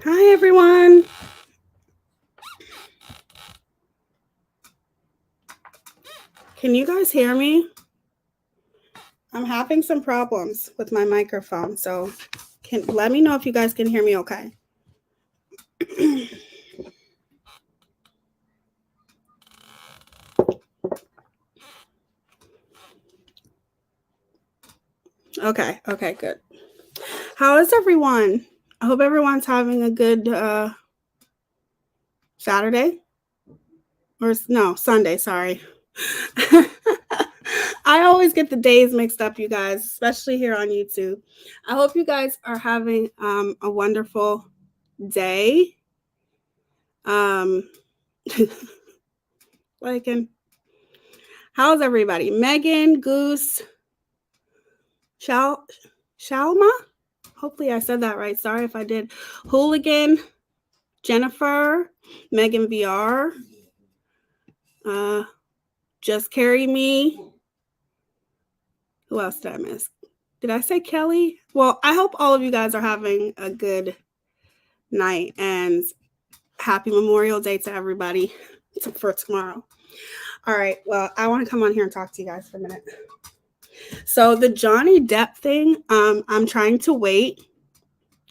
Hi, everyone. Can you guys hear me? I'm having some problems with my microphone, so let me know if you guys can hear me okay. Okay, good. How is everyone? I hope everyone's having a good Saturday. Or no, Sunday, sorry. I always get the days mixed up, you guys, especially here on YouTube. I hope you guys are having a wonderful day. Like, and how's everybody? Megan, Goose, Shalma? Hopefully I said that right. Sorry if I did. Hooligan, Jennifer, Megan VR, Just Carry Me. Who else did I miss? Did I say Kelly? Well, I hope all of you guys are having a good night and happy Memorial Day to everybody for tomorrow. All right. Well, I want to come on here and talk to you guys for a minute. So the Johnny Depp thing, I'm trying to wait.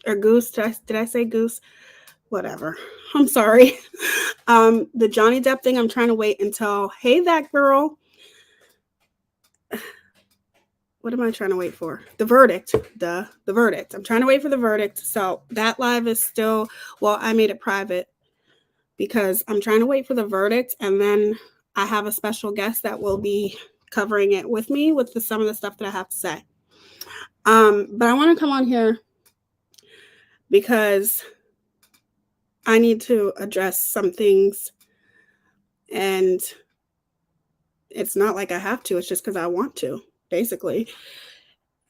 Or Goose, did I say Goose? Whatever. I'm sorry. The Johnny Depp thing, I'm trying to wait until, hey, that girl. What am I trying to wait for? The verdict. The verdict. I'm trying to wait for the verdict. So that live is still, well, I made it private because I'm trying to wait for the verdict. And then I have a special guest that will be covering it with me with some of the stuff that I have to say. But I want to come on here because I need to address some things, and it's not like I have to, it's just because I want to. Basically,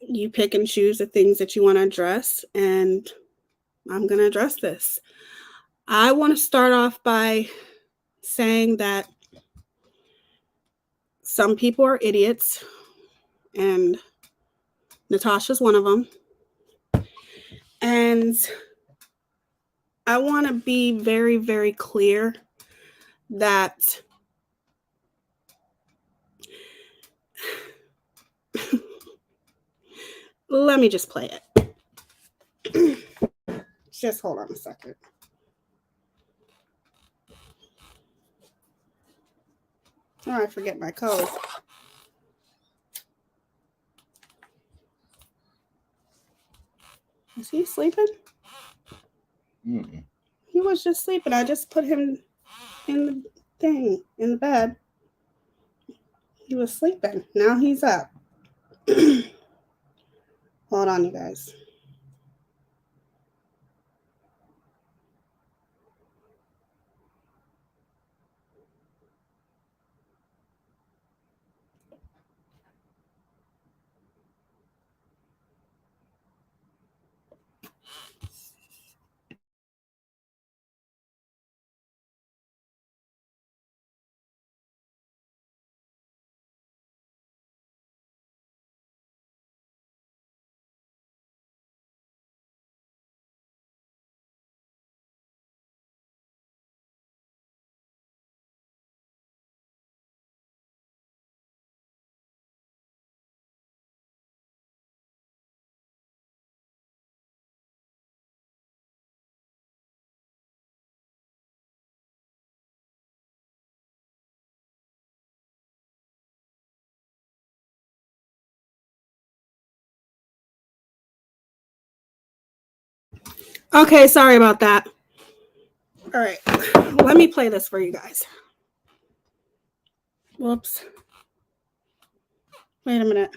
you pick and choose the things that you want to address, and I'm going to address this. I want to start off by saying that some people are idiots, and Natasha's one of them. And I want to be very, very clear that let me just play it. Just hold on a second. Oh, I forget my code. Is he sleeping? Mm-mm. He was just sleeping. I just put him in the thing, in the bed. He was sleeping. Now he's up. Hold on, you guys. Okay, sorry about that. All right, let me play this for you guys. Whoops. Wait a minute.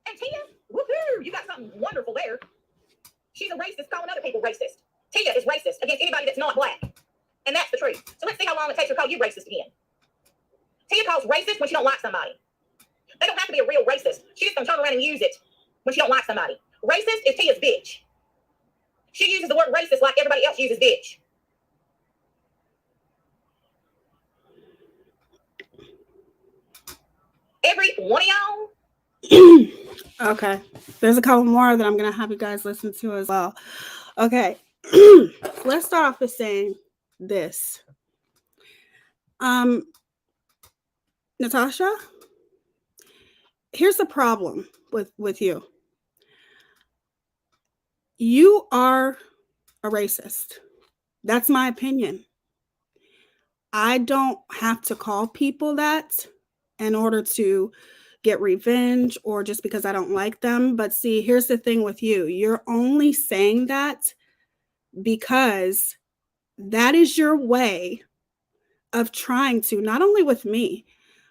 And Teaya, woohoo, you got something wonderful there. She's a racist calling other people racist. Teaya is racist against anybody that's not black. And that's the truth. So let's see how long it takes her to call you racist again. Teaya calls racist when she don't like somebody. They don't have to be a real racist. She just gonna turn around and use it when she don't like somebody. Racist is Tia's bitch. She uses the word racist like everybody else uses bitch. Every one of y'all. Okay. There's a couple more that I'm going to have you guys listen to as well. Okay. Let's start off with saying this. Natasha, here's the problem with you. You are a racist. That's my opinion. I don't have to call people that in order to get revenge or just because I don't like them. But see, here's the thing with you. You're only saying that because that is your way of trying to, not only with me,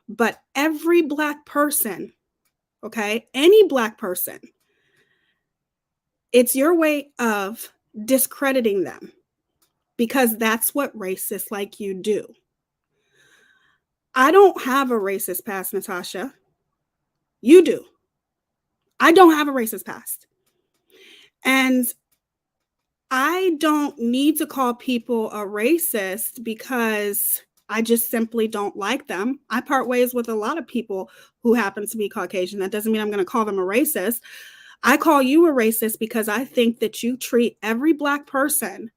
but every Black person, okay? Any Black person. It's your way of discrediting them because that's what racists like you do. I don't have a racist past, Natasha. You do. I don't have a racist past. And I don't need to call people a racist because I just simply don't like them. I part ways with a lot of people who happen to be Caucasian. That doesn't mean I'm going to call them a racist. I call you a racist because I think that you treat every Black person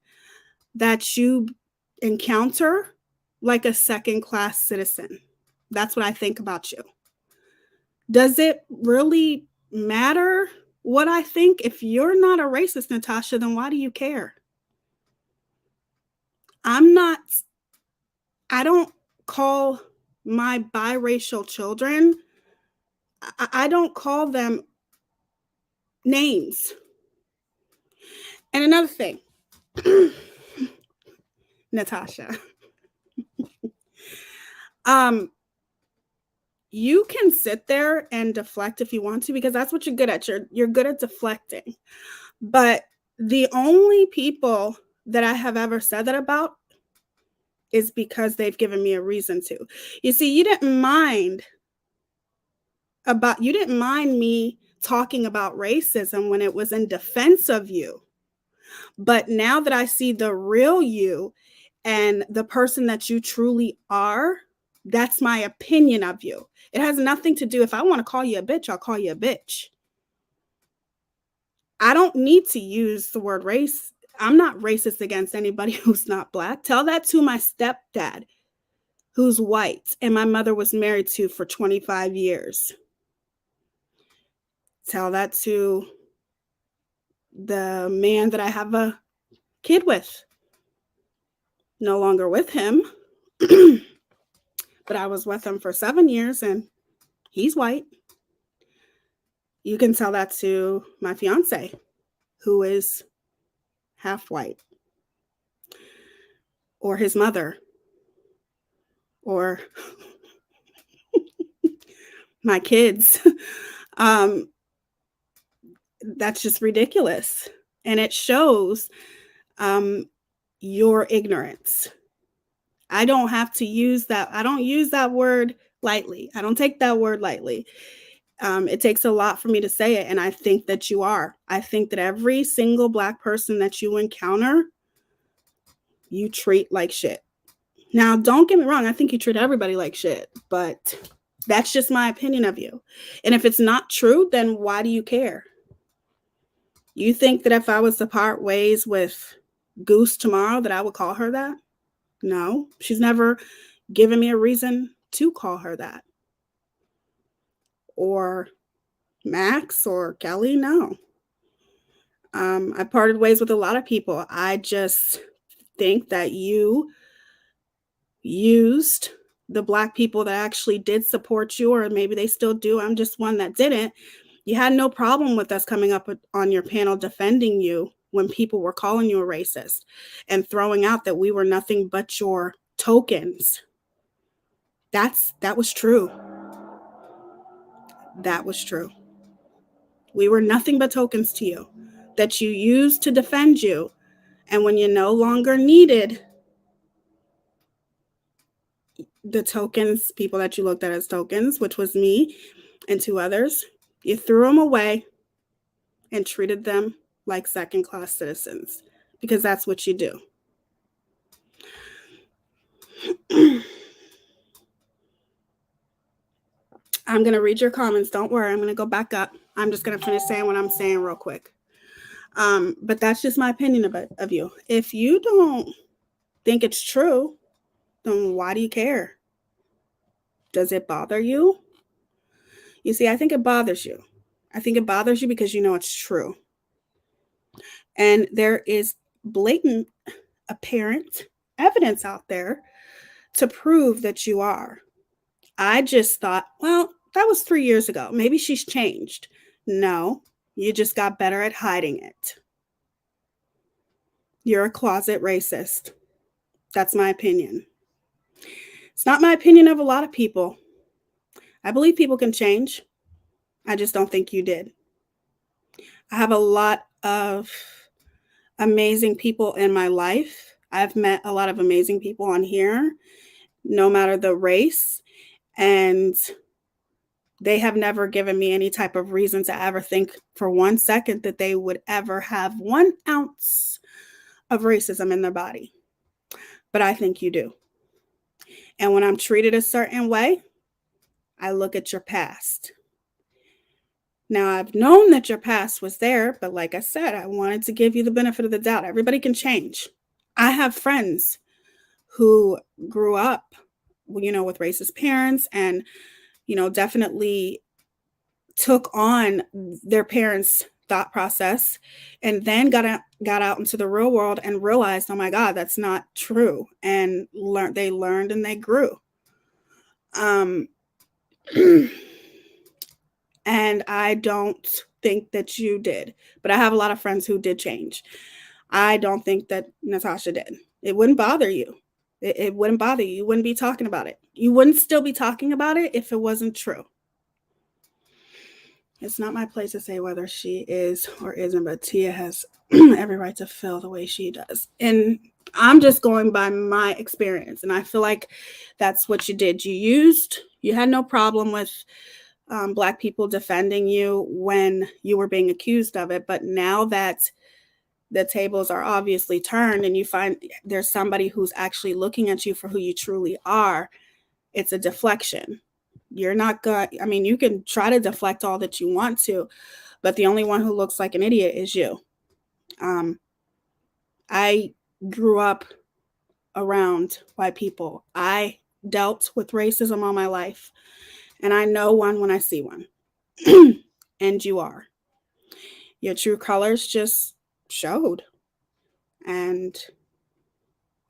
that you encounter like a second-class citizen. That's what I think about you. Does it really matter what I think? If you're not a racist, Natasha, then why do you care? I don't call my biracial children, I don't call them names. And another thing, Natasha, you can sit there and deflect if you want to, because that's what you're good at. You're good at deflecting. But the only people that I have ever said that about is because they've given me a reason to. You see, you didn't mind me talking about racism when it was in defense of you. But now that I see the real you and the person that you truly are, that's my opinion of you. It has nothing to do, if I want to call you a bitch, I'll call you a bitch. I don't need to use the word race. I'm not racist against anybody who's not Black. Tell that to my stepdad, who's white, and my mother was married to for 25 years. Tell that to the man that I have a kid with. No longer with him, but I was with him for 7 years and he's white. You can tell that to my fiance, who is half white, or his mother, or my kids. That's just ridiculous. And it shows your ignorance. I don't have to use that. I don't use that word lightly. I don't take that word lightly. It takes a lot for me to say it. And I think that you are. I think that every single Black person that you encounter, you treat like shit. Now, don't get me wrong. I think you treat everybody like shit, but that's just my opinion of you. And if it's not true, then why do you care? You think that if I was to part ways with Goose tomorrow, that I would call her that? No, she's never given me a reason to call her that. Or Max or Kelly, no. I parted ways with a lot of people. I just think that you used the Black people that actually did support you, or maybe they still do. I'm just one that didn't. You had no problem with us coming up on your panel defending you when people were calling you a racist and throwing out that we were nothing but your tokens. That was true. That was true. We were nothing but tokens to you that you used to defend you. And when you no longer needed the tokens, people that you looked at as tokens, which was me, and 2 others, you threw them away and treated them like second-class citizens, because that's what you do. I'm going to read your comments. Don't worry. I'm going to go back up. I'm just going to finish saying what I'm saying real quick. But that's just my opinion of you. If you don't think it's true, then why do you care? Does it bother you? You see, I think it bothers you. I think it bothers you because you know it's true. And there is blatant, apparent evidence out there to prove that you are. I just thought, well, that was 3 years ago. Maybe she's changed. No, you just got better at hiding it. You're a closet racist. That's my opinion. It's not my opinion of a lot of people. I believe people can change. I just don't think you did. I have a lot of amazing people in my life. I've met a lot of amazing people on here, no matter the race, and they have never given me any type of reason to ever think for 1 second that they would ever have 1 ounce of racism in their body. But I think you do. And when I'm treated a certain way, I look at your past. Now, I've known that your past was there, but like I said, I wanted to give you the benefit of the doubt. Everybody can change. I have friends who grew up, with racist parents and, definitely took on their parents' thought process and then got out into the real world and realized, oh my God, that's not true. And they learned and they grew. And I don't think that you did, but I have a lot of friends who did change. I don't think that Natasha did. It wouldn't bother you. It wouldn't bother you. You wouldn't be talking about it. You wouldn't still be talking about it if it wasn't true. It's not my place to say whether she is or isn't, but Teaya has every right to feel the way she does. And I'm just going by my experience. And I feel like that's what you did. You had no problem with Black people defending you when you were being accused of it. But now that the tables are obviously turned and you find there's somebody who's actually looking at you for who you truly are, it's a deflection. You're not good. I mean, you can try to deflect all that you want to, but the only one who looks like an idiot is you. I grew up around white people. I dealt with racism all my life, and I know one when I see one. And you are. Your true colors just showed. And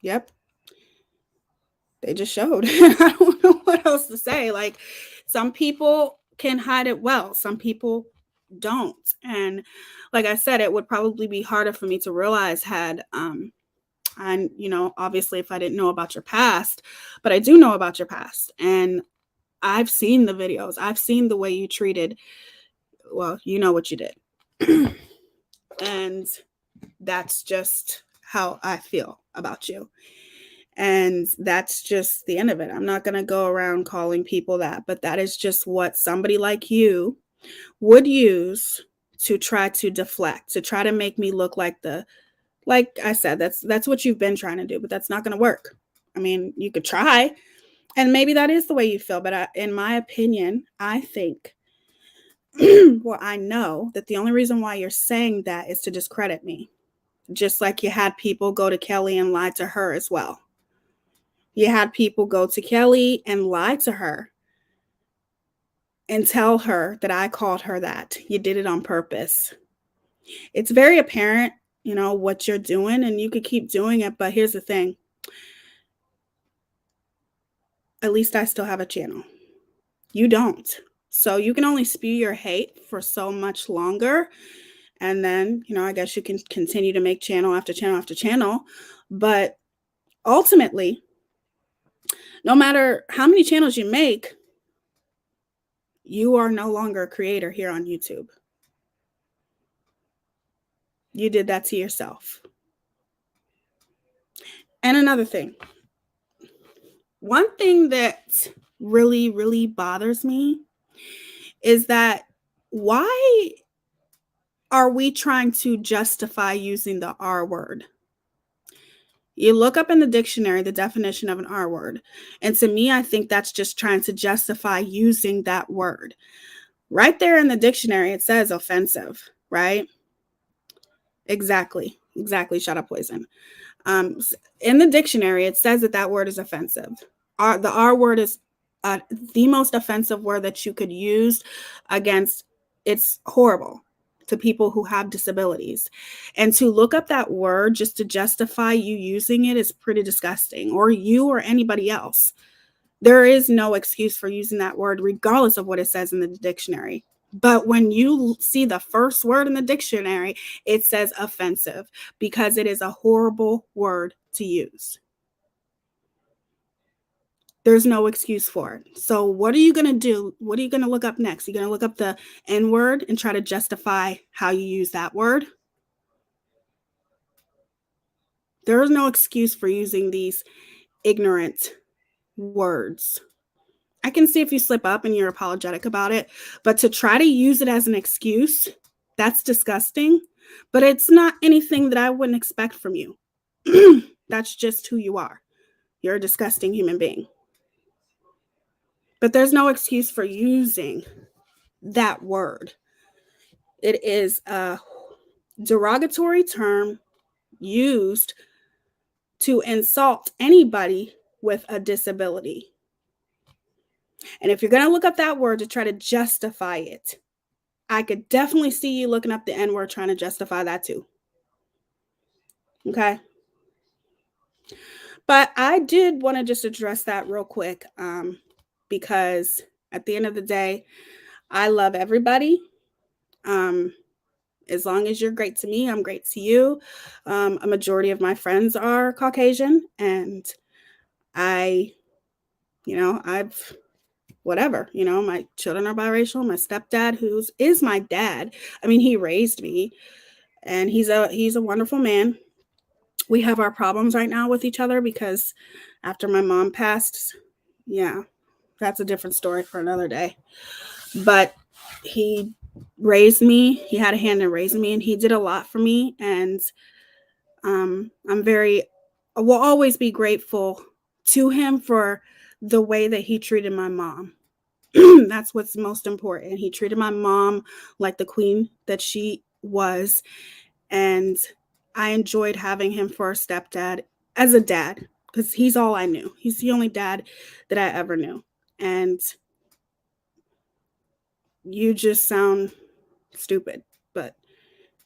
yep, they just showed. I don't know what else to say. Like, some people can hide it well. Some people don't. And like I said, it would probably be harder for me to realize had, and obviously if I didn't know about your past, but I do know about your past. And I've seen the videos. I've seen the way you treated, well, you know what you did. And that's just how I feel about you. And that's just the end of it. I'm not going to go around calling people that, but that is just what somebody like you would use to try to deflect, to try to make me look like I said, that's what you've been trying to do, but that's not going to work. I mean, you could try, and maybe that is the way you feel, but in my opinion, I think, well, I know that the only reason why you're saying that is to discredit me, just like you had people go to Kelly and lie to her as well. You had people go to Kelly and lie to her and tell her that I called her that. You did it on purpose. It's very apparent, what you're doing, and you could keep doing it. But here's the thing. At least I still have a channel. You don't. So you can only spew your hate for so much longer. And then, I guess you can continue to make channel after channel after channel. But ultimately, no matter how many channels you make, you are no longer a creator here on YouTube. You did that to yourself. And another thing. One thing that really, really bothers me is that why are we trying to justify using the R word? You look up in the dictionary the definition of an R word. And to me, I think that's just trying to justify using that word. Right there in the dictionary, it says offensive, right? Exactly. Shut up, poison. In the dictionary, it says that word is offensive. The R word is the most offensive word that you could use against. It's horrible to people who have disabilities. And to look up that word just to justify you using it is pretty disgusting, or you or anybody else. There is no excuse for using that word, regardless of what it says in the dictionary. But when you see the first word in the dictionary, it says offensive because it is a horrible word to use. There's no excuse for it. So what are you going to do? What are you going to look up next? You're going to look up the N word and try to justify how you use that word? There is no excuse for using these ignorant words. I can see if you slip up and you're apologetic about it, but to try to use it as an excuse, that's disgusting. But it's not anything that I wouldn't expect from you. That's just who you are. You're a disgusting human being. But there's no excuse for using that word. It is a derogatory term used to insult anybody with a disability. And if you're going to look up that word to try to justify it, I could definitely see you looking up the N word trying to justify that too. Okay. But I did want to just address that real quick because at the end of the day, I love everybody. As long as you're great to me, I'm great to you. A majority of my friends are Caucasian, and I've whatever, my children are biracial. My stepdad, is my dad, I mean, he raised me, and he's a wonderful man. We have our problems right now with each other because after my mom passed, yeah, that's a different story for another day. But he raised me. He had a hand in raising me, and he did a lot for me. And will always be grateful to him for the way that he treated my mom. That's what's most important. He treated my mom like the queen that she was. And I enjoyed having him for a stepdad as a dad because he's all I knew. He's the only dad that I ever knew. And you just sound stupid. But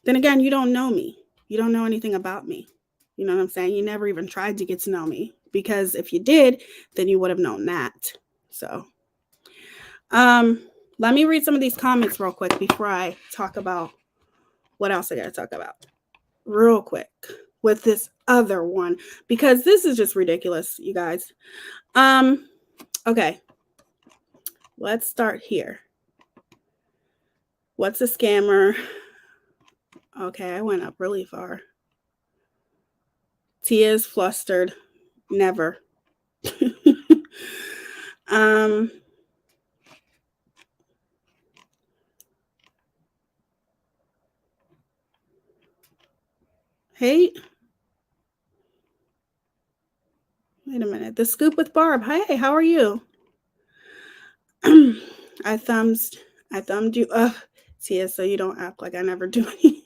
then again, you don't know me. You don't know anything about me. You know what I'm saying? You never even tried to get to know me, because if you did, then you would have known that. So, let me read some of these comments real quick before I talk about what else I got to talk about real quick with this other one, because this is just ridiculous, you guys. Okay. Let's start here. What's a scammer? Okay, I went up really far. Teaya's flustered. Never. Hey. Wait a minute. The Scoop with Barb. Hey, how are you? I thumbed you up, Tia, so you don't act like I never do anything.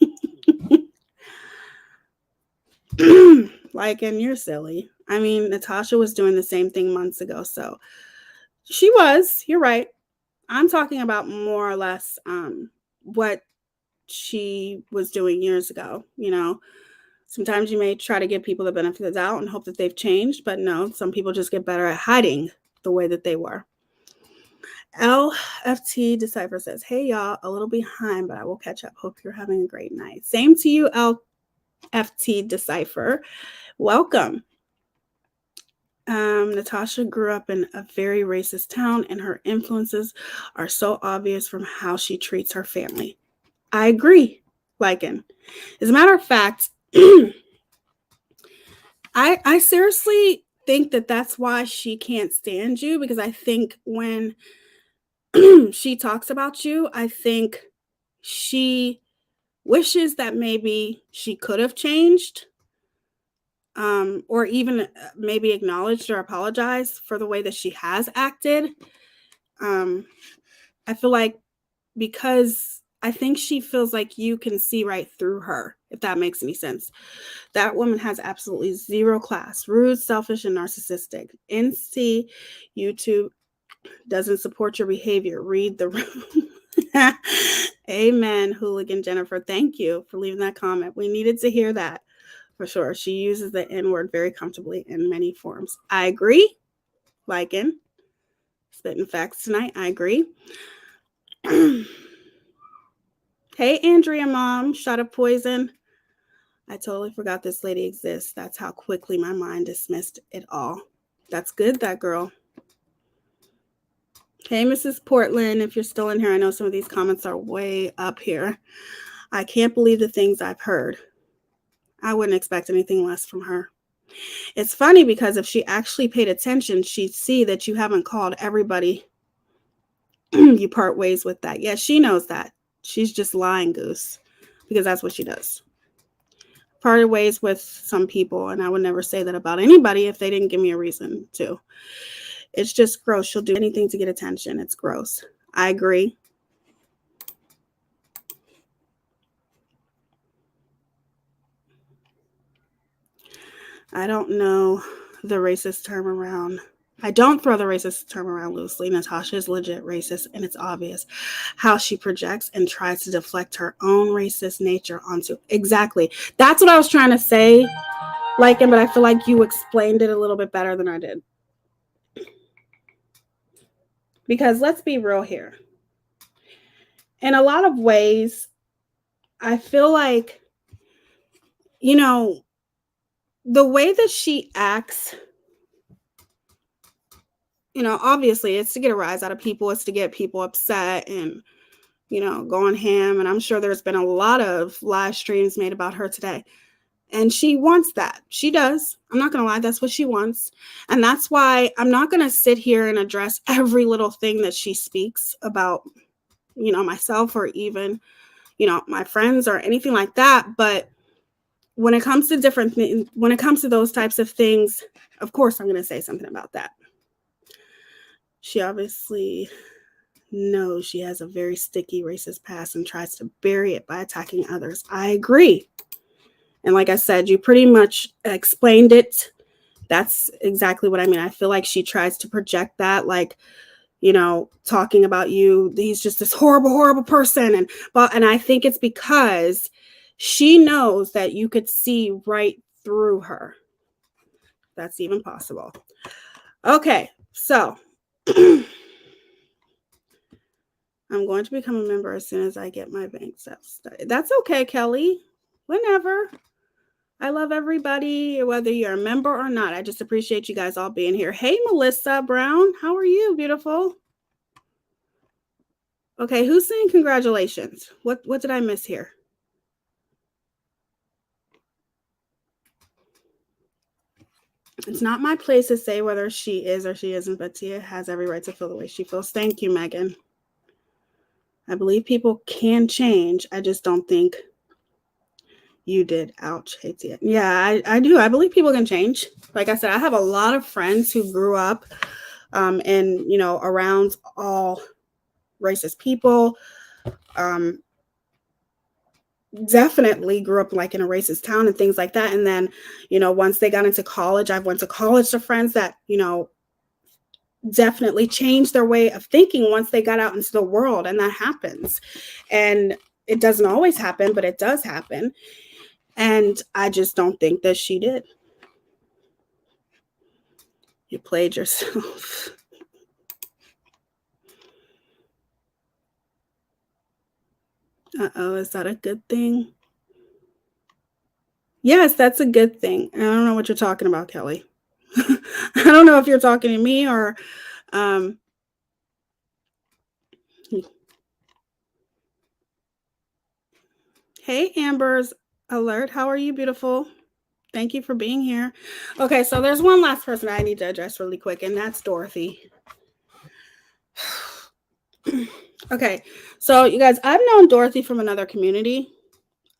Like, and you're silly. I mean, Natasha was doing the same thing months ago, so she was. You're right. I'm talking about more or less what she was doing years ago. Sometimes you may try to give people the benefit of the doubt and hope that they've changed, but no, some people just get better at hiding the way that they were. LFT Decipher says, hey, y'all, a little behind, but I will catch up. Hope you're having a great night. Same to you, LFT Decipher. Welcome. Natasha grew up in a very racist town, and her influences are so obvious from how she treats her family. I agree, Lycan. As a matter of fact, I seriously think that that's why she can't stand you, because I think when she talks about you, I think she wishes that maybe she could have changed, or even maybe acknowledged or apologized for the way that she has acted. I feel like, because I think she feels like you can see right through her, if that makes any sense. That woman has absolutely zero class, rude, selfish, and narcissistic. NC YouTube doesn't support your behavior. Read the room. Amen, hooligan Jennifer. Thank you for leaving that comment. We needed to hear that for sure. She uses the N word very comfortably in many forms. I agree. Liken. Spitting facts tonight. I agree. Hey, Andrea, mom. Shot of poison. I totally forgot this lady exists. That's how quickly my mind dismissed it all. That's good, that girl. Hey, Mrs. Portland, if you're still in here, I know some of these comments are way up here. I can't believe the things I've heard. I wouldn't expect anything less from her. It's funny because if she actually paid attention, she'd see that you haven't called everybody you part ways with that. Yeah, she knows that. She's just lying, Goose, because that's what she does. Parted ways with some people, and I would never say that about anybody if they didn't give me a reason to. It's just gross. She'll do anything to get attention. It's gross. I agree. I don't know the racist term around. I don't throw the racist term around loosely. Natasha is legit racist, and it's obvious how she projects and tries to deflect her own racist nature onto. Exactly. That's what I was trying to say, but I feel like you explained it a little bit better than I did. Because let's be real here. In a lot of ways, I feel like, the way that she acts, obviously it's to get a rise out of people. It's to get people upset and, go on ham. And I'm sure there's been a lot of live streams made about her today. And she wants that. She does. I'm not going to lie. That's what she wants. And that's why I'm not going to sit here and address every little thing that she speaks about, myself or even, my friends or anything like that. But when it comes to different things, when it comes to those types of things, of course, I'm going to say something about that. She obviously knows she has a very sticky racist past and tries to bury it by attacking others. I agree. And like I said, you pretty much explained it. That's exactly what I mean. I feel like she tries to project that, talking about you. He's just this horrible, horrible person. And I think it's because she knows that you could see right through her. That's even possible. Okay, so I'm going to become a member as soon as I get my bank stuff started. That's okay, Kelly. Whenever. I love everybody, whether you're a member or not. I just appreciate you guys all being here. Hey, Melissa Brown. How are you, beautiful? Okay, who's saying congratulations? What did I miss here? It's not my place to say whether she is or she isn't, but Teaya has every right to feel the way she feels. Thank you, Megan. I believe people can change. I just don't think you did. Ouch. Hey, Teaya. Yeah, I do. I believe people can change. Like I said, I have a lot of friends who grew up and, around all racist people. Definitely grew up in a racist town and things like that. And then, once they got into college, I went to college to friends that, definitely changed their way of thinking once they got out into the world. And that happens. And it doesn't always happen, but it does happen. And I just don't think that she did. You played yourself. Uh-oh, is that a good thing? Yes, that's a good thing. I don't know what you're talking about, Kelly. I don't know if you're talking to me or hey, Amber's alert. How are you, beautiful? Thank you for being here. Okay, so there's one last person I need to address really quick, and that's Dorothy. Okay, so you guys, I've known Dorothy from another community.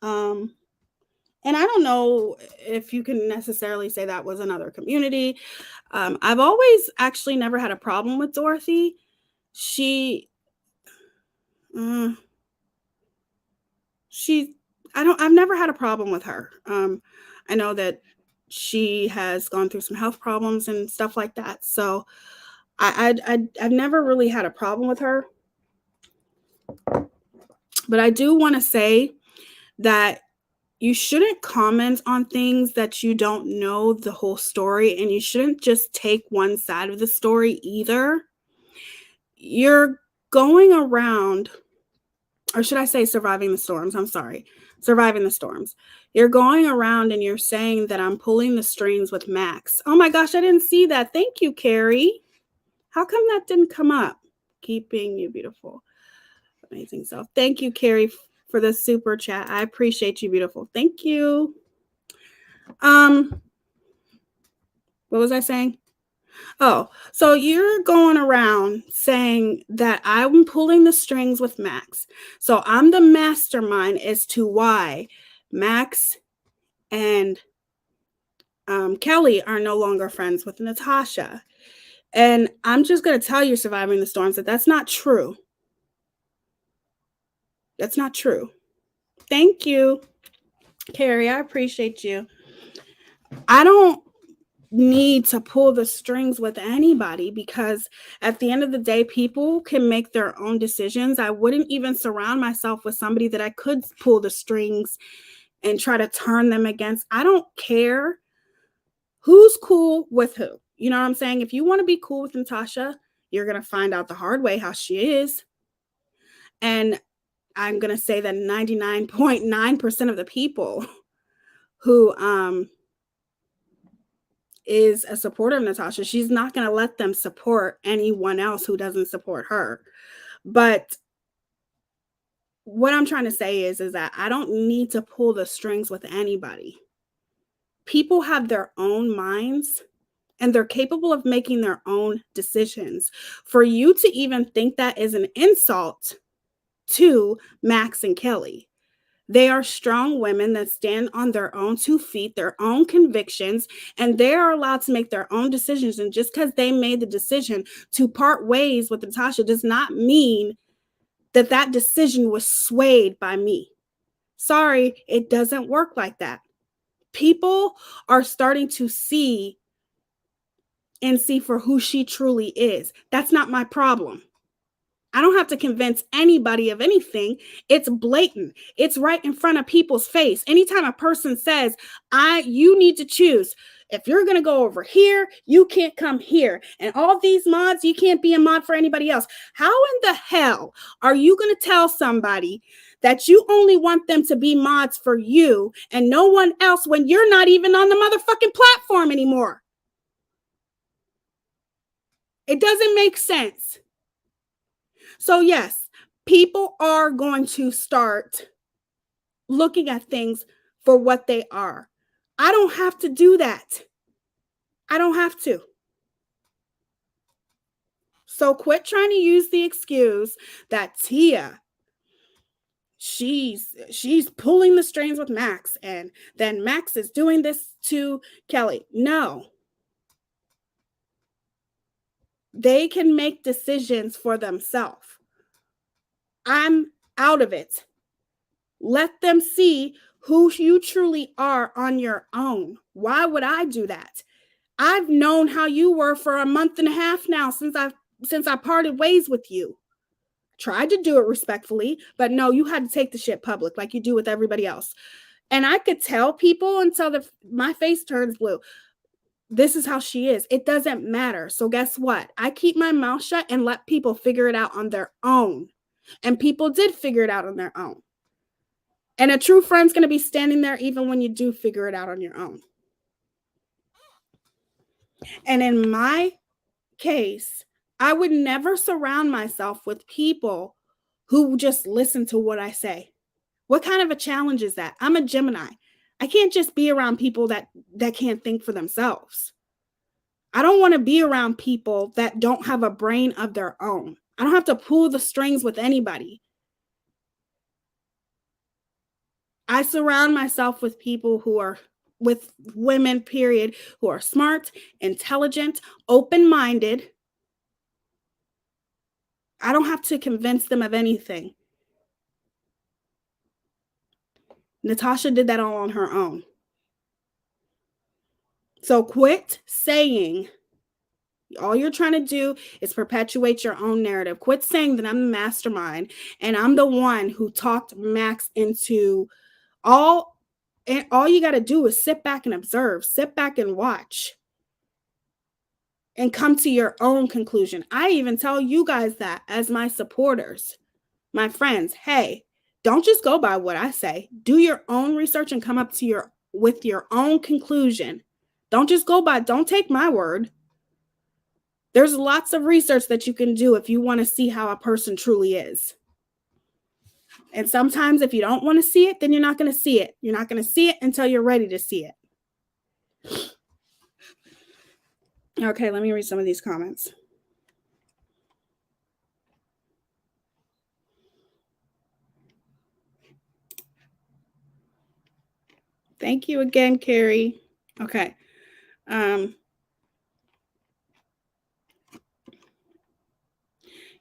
And I don't know if you can necessarily say that was another community. I've always actually never had a problem with Dorothy. She, uh, she, I've never had a problem with her. I know that she has gone through some health problems and stuff like that. So I've never really had a problem with her. But I do want to say that you shouldn't comment on things that you don't know the whole story, and you shouldn't just take one side of the story either. You're going around, or should I say surviving the storms? I'm sorry, surviving the storms. You're going around and you're saying that I'm pulling the strings with Max. Oh my gosh, I didn't see that. Thank you, Carrie. How come that didn't come up? Keeping you beautiful. Amazing self. Thank you, Carrie, for the super chat. I appreciate you, beautiful. Thank you. What was I saying? Oh, so you're going around saying that I'm pulling the strings with Max. So I'm the mastermind as to why Max and Kelly are no longer friends with Natasha. And I'm just going to tell you, Surviving the Storms, that that's not true. That's not true. Thank you, Carrie. I appreciate you. I don't need to pull the strings with anybody, because at the end of the day, people can make their own decisions. I wouldn't even surround myself with somebody that I could pull the strings and try to turn them against. I don't care who's cool with who. You know what I'm saying? If you want to be cool with Natasha, you're going to find out the hard way how she is. And I'm going to say that 99.9% of the people who is a supporter of Natasha, she's not going to let them support anyone else who doesn't support her. But what I'm trying to say is that I don't need to pull the strings with anybody. People have their own minds and they're capable of making their own decisions. For you to even think that is an insult to Max and Kelly. They are strong women that stand on their own 2 feet, their own convictions, and they are allowed to make their own decisions. And just because they made the decision to part ways with Natasha does not mean that that decision was swayed by me. Sorry, it doesn't work like that. People are starting to see for who she truly is. That's not my problem. I don't have to convince anybody of anything. It's blatant. It's right in front of people's face. Anytime a person says, you need to choose. If you're going to go over here, you can't come here. And all these mods, you can't be a mod for anybody else. How in the hell are you going to tell somebody that you only want them to be mods for you and no one else when you're not even on the motherfucking platform anymore? It doesn't make sense. So yes, people are going to start looking at things for what they are. I don't have to do that. I don't have to. So quit trying to use the excuse that Teaya, she's pulling the strings with Max, and then Max is doing this to Kelly. No. They can make decisions for themselves. I'm out of it. Let them see who you truly are on your own. Why would I do that? I've known how you were for a month and a half now since I parted ways with you. Tried to do it respectfully, but no, you had to take the shit public like you do with everybody else. And I could tell people until my face turns blue. This is how she is. It doesn't matter. So guess what? I keep my mouth shut and let people figure it out on their own. And people did figure it out on their own. And a true friend's going to be standing there even when you do figure it out on your own. And in my case, I would never surround myself with people who just listen to what I say. What kind of a challenge is that? I'm a Gemini. I can't just be around people that can't think for themselves. I don't want to be around people that don't have a brain of their own. I don't have to pull the strings with anybody. I surround myself with people with women, period, who are smart, intelligent, open-minded. I don't have to convince them of anything. Natasha did that all on her own. So quit saying all you're trying to do is perpetuate your own narrative. Quit saying that I'm the mastermind and I'm the one who talked Max into all. And all you got to do is sit back and observe, sit back and watch, and come to your own conclusion. I even tell you guys that as my supporters, my friends, hey, don't just go by what I say. Do your own research and come up to with your own conclusion. Don't just go by, don't take my word. There's lots of research that you can do if you want to see how a person truly is. And sometimes if you don't want to see it, then you're not going to see it. You're not going to see it until you're ready to see it. Okay, let me read some of these comments. Thank you again, Carrie. Okay.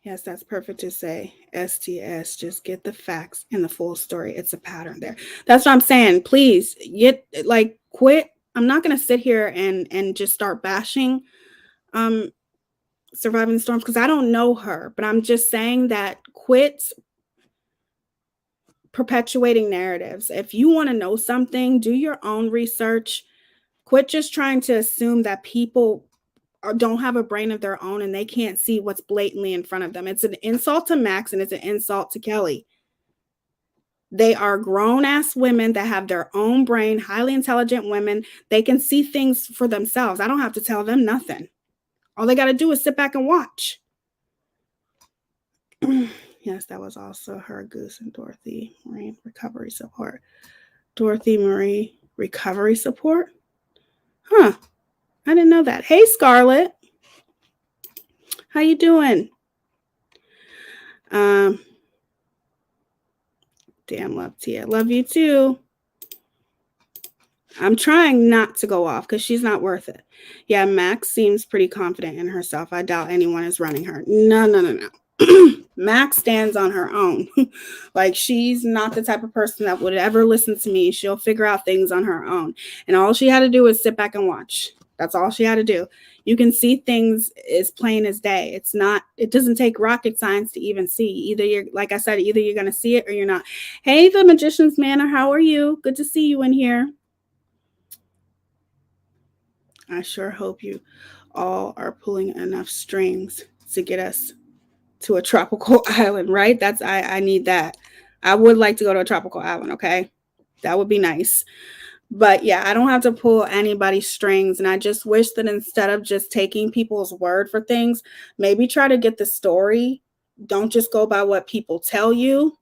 Yes, that's perfect to say. STS, just get the facts and the full story. It's a pattern there. That's what I'm saying. Please quit. I'm not going to sit here and just start bashing Surviving the Storms because I don't know her, but I'm just saying that quit perpetuating narratives. If you want to know something, do your own research. Quit just trying to assume that people don't have a brain of their own and they can't see what's blatantly in front of them. It's an insult to Max and it's an insult to Kelly. They are grown-ass women that have their own brain, highly intelligent women. They can see things for themselves. I don't have to tell them nothing. All they got to do is sit back and watch. Yes, that was also her, Goose, and Dorothy Marie recovery support. Dorothy Marie recovery support? Huh. I didn't know that. Hey, Scarlett. How you doing? Damn, love Teaya. Love you too. I'm trying not to go off because she's not worth it. Yeah, Max seems pretty confident in herself. I doubt anyone is running her. No. Max stands on her own. Like, she's not the type of person that would ever listen to me. She'll figure out things on her own. And all she had to do was sit back and watch. That's all she had to do. You can see things as plain as day. It doesn't take rocket science to even see. Either you're going to see it or you're not. Hey, the Magician's Manor, how are you? Good to see you in here. I sure hope you all are pulling enough strings to get us to a tropical island, right? I need that. I would like to go to a tropical island, okay? That would be nice. But yeah, I don't have to pull anybody's strings. And I just wish that instead of just taking people's word for things, maybe try to get the story. Don't just go by what people tell you.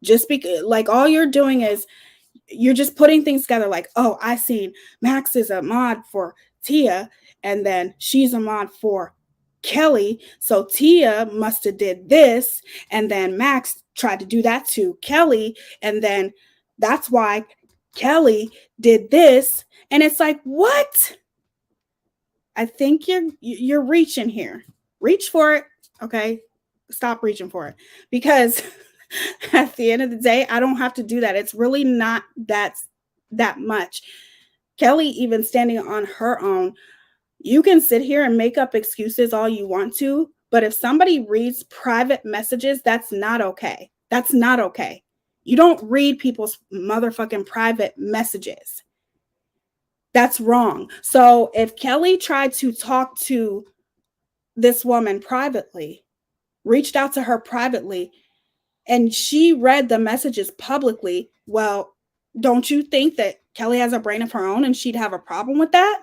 Just because, like, all you're doing is you're just putting things together like, oh, I seen Max is a mod for Teaya, and then she's a mod for Kelly. So Teaya must have did this, and then Max tried to do that to Kelly, and then that's why Kelly did this. And it's like, what? I think you're reaching here. Reach for it, okay? Stop reaching for it, because at the end of the day, I don't have to do that. It's really not that much. Kelly, even standing on her own, you can sit here and make up excuses all you want to, but if somebody reads private messages, that's not okay. That's not okay. You don't read people's motherfucking private messages. That's wrong. So if Kelly tried to talk to this woman privately, reached out to her privately, and she read the messages publicly, well, don't you think that Kelly has a brain of her own and she'd have a problem with that?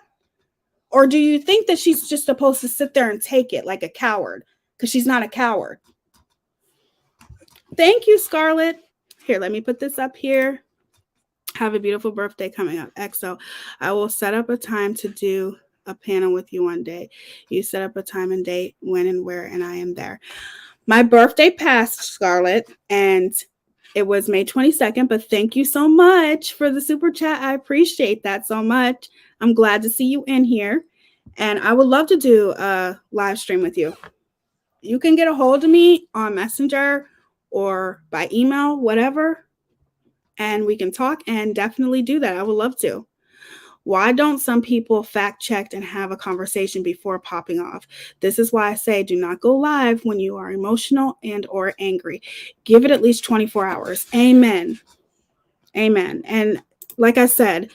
Or do you think that she's just supposed to sit there and take it like a coward? Because she's not a coward. Thank you, Scarlett. Here, let me put this up here. Have a beautiful birthday coming up. EXO, I will set up a time to do a panel with you one day. You set up a time and date, when and where, and I am there. My birthday passed, Scarlett, and it was May 22nd, but thank you so much for the super chat. I appreciate that so much. I'm glad to see you in here, and I would love to do a live stream with you. You can get a hold of me on Messenger or by email, whatever, and we can talk and definitely do that. I would love to. Why don't some people fact check and have a conversation before popping off? This is why I say do not go live when you are emotional and or angry. Give it at least 24 hours. Amen. Amen. And like I said,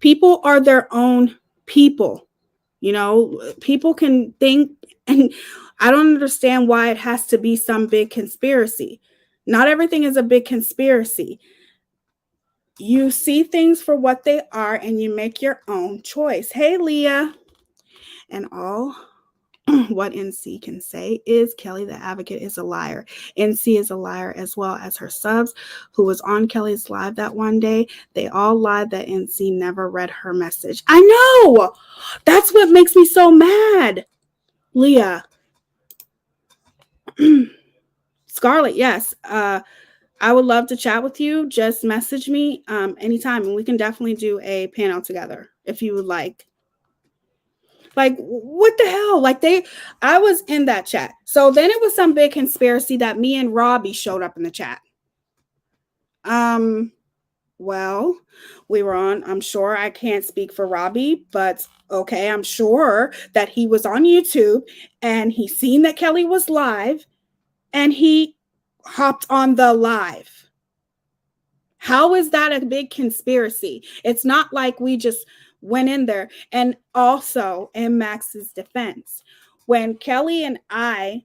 people are their own people. You know, people can think, and I don't understand why it has to be some big conspiracy. Not everything is a big conspiracy. You see things for what they are and you make your own choice. Hey, Leah. And all what NC can say is Kelly the Advocate is a liar. NC is a liar as well as her subs who was on Kelly's live that one day. They all lied that NC never read her message. I know. That's what makes me so mad. Leah. Scarlett, yes. I would love to chat with you. Just message me anytime, and we can definitely do a panel together if you would like. Like, what the hell? Like, I was in that chat. So then it was some big conspiracy that me and Robbie showed up in the chat. Well, we were on, I'm sure I can't speak for Robbie, but okay, I'm sure that he was on YouTube and he seen that Kelly was live and he hopped on the live. How is that a big conspiracy? It's not like we just went in there. And also, in Max's defense, when Kelly and I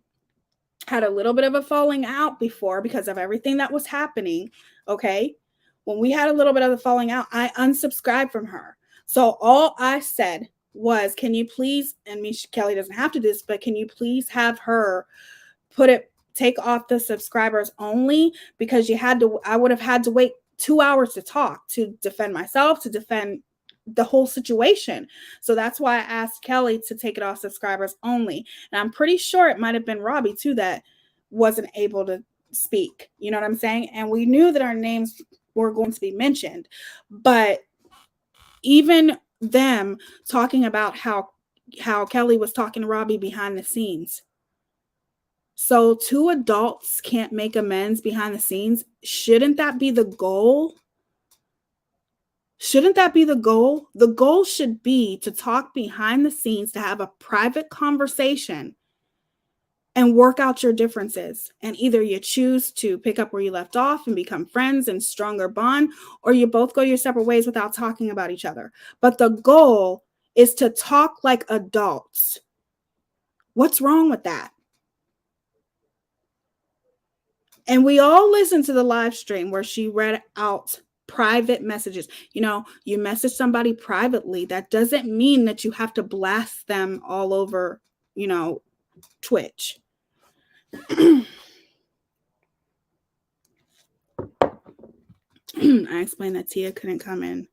had a little bit of a falling out before because of everything that was happening, okay? When we had a little bit of a falling out, I unsubscribed from her. So all I said was, can you please, and Kelly doesn't have to do this, but can you please have her take off the subscribers only, because I would have had to wait 2 hours to talk, to defend myself, to defend the whole situation. So that's why I asked Kelly to take it off subscribers only. And I'm pretty sure it might have been Robbie too that wasn't able to speak. You know what I'm saying? And we knew that our names were going to be mentioned. But even them talking about how Kelly was talking to Robbie behind the scenes. So 2 adults can't make amends behind the scenes. Shouldn't that be the goal? Shouldn't that be the goal? The goal should be to talk behind the scenes, to have a private conversation and work out your differences. And either you choose to pick up where you left off and become friends and stronger bond, or you both go your separate ways without talking about each other. But the goal is to talk like adults. What's wrong with that? And we all listened to the live stream where she read out private messages. You know, you message somebody privately. That doesn't mean that you have to blast them all over, you know, Twitch. I explained that Teaya couldn't come in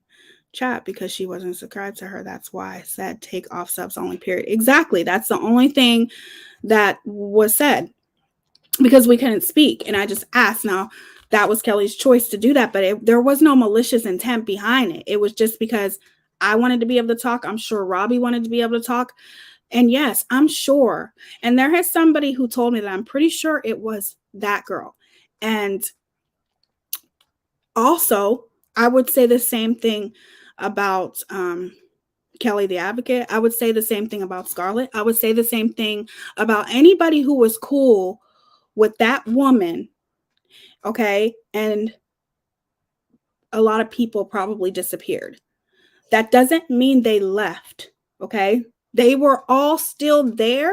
chat because she wasn't subscribed to her. That's why I said take off subs only, period. Exactly. That's the only thing that was said, because we couldn't speak. And I just asked. Now, that was Kelly's choice to do that, but there was no malicious intent behind it. It was just because I wanted to be able to talk. I'm sure Robbie wanted to be able to talk. And yes, I'm sure. And there is somebody who told me that I'm pretty sure it was that girl. And also, I would say the same thing about Kelly the Advocate. I would say the same thing about Scarlett. I would say the same thing about anybody who was cool with that woman, okay? And a lot of people probably disappeared. That doesn't mean they left, okay? They were all still there.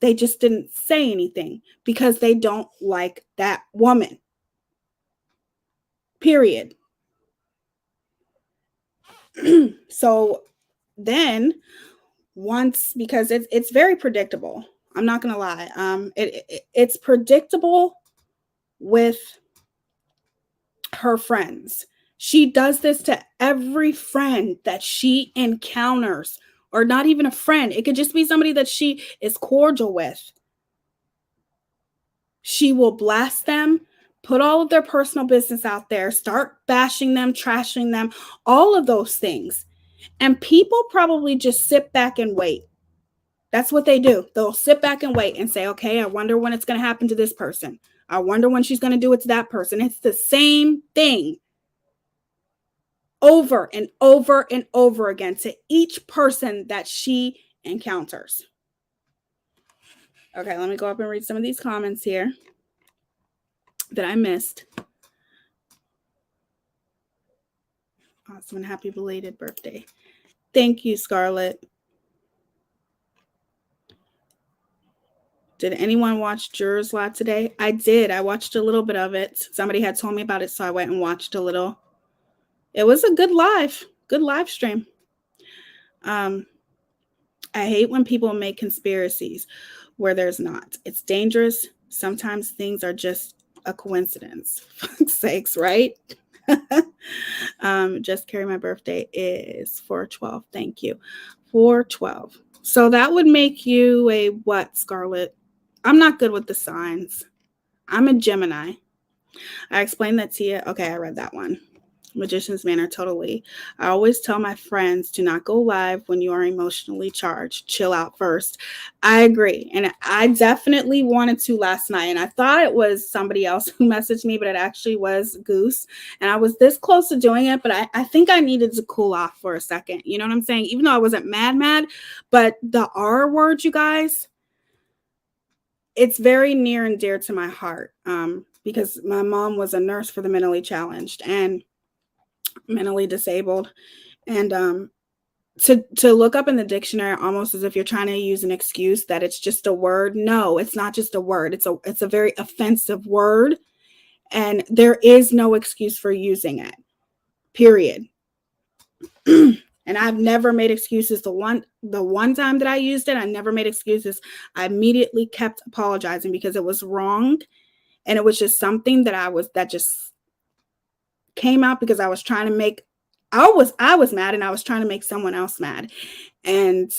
They just didn't say anything because they don't like that woman. Period. So then because it's very predictable. I'm not gonna lie. It's predictable with her friends. She does this to every friend that she encounters, or not even a friend. It could just be somebody that she is cordial with. She will blast them, put all of their personal business out there, start bashing them, trashing them, all of those things. And people probably just sit back and wait. That's what they do. They'll sit back and wait and say, okay, I wonder when it's going to happen to this person. I wonder when she's going to do it to that person. It's the same thing over and over and over again to each person that she encounters. Okay, let me go up and read some of these comments here that I missed. Awesome, and happy belated birthday. Thank you, Scarlett. Did anyone watch Jurors Lab today? I did. I watched a little bit of it. Somebody had told me about it, so I went and watched a little. It was a good live stream. I hate when people make conspiracies where there's not. It's dangerous. Sometimes things are just a coincidence. Fuck's sakes, right? Just Carrie, my birthday is 4/12. Thank you. 4/12. So that would make you a what, Scarlett? I'm not good with the signs. I'm a Gemini. I explained that to you. Okay, I read that one. Magician's Manner, totally. I always tell my friends to not go live when you are emotionally charged. Chill out first. I agree. And I definitely wanted to last night. And I thought it was somebody else who messaged me, but it actually was Goose. And I was this close to doing it, but I think I needed to cool off for a second. You know what I'm saying? Even though I wasn't mad, but the R word, you guys, it's very near and dear to my heart because my mom was a nurse for the mentally challenged and mentally disabled. And to look up in the dictionary almost as if you're trying to use an excuse that it's just a word. No, it's not just a word. It's a very offensive word. And there is no excuse for using it. Period. And I've never made excuses. The one time that I used it, I never made excuses. I immediately kept apologizing because it was wrong. And it was just something that just came out because I was trying to make, I was mad and I was trying to make someone else mad. And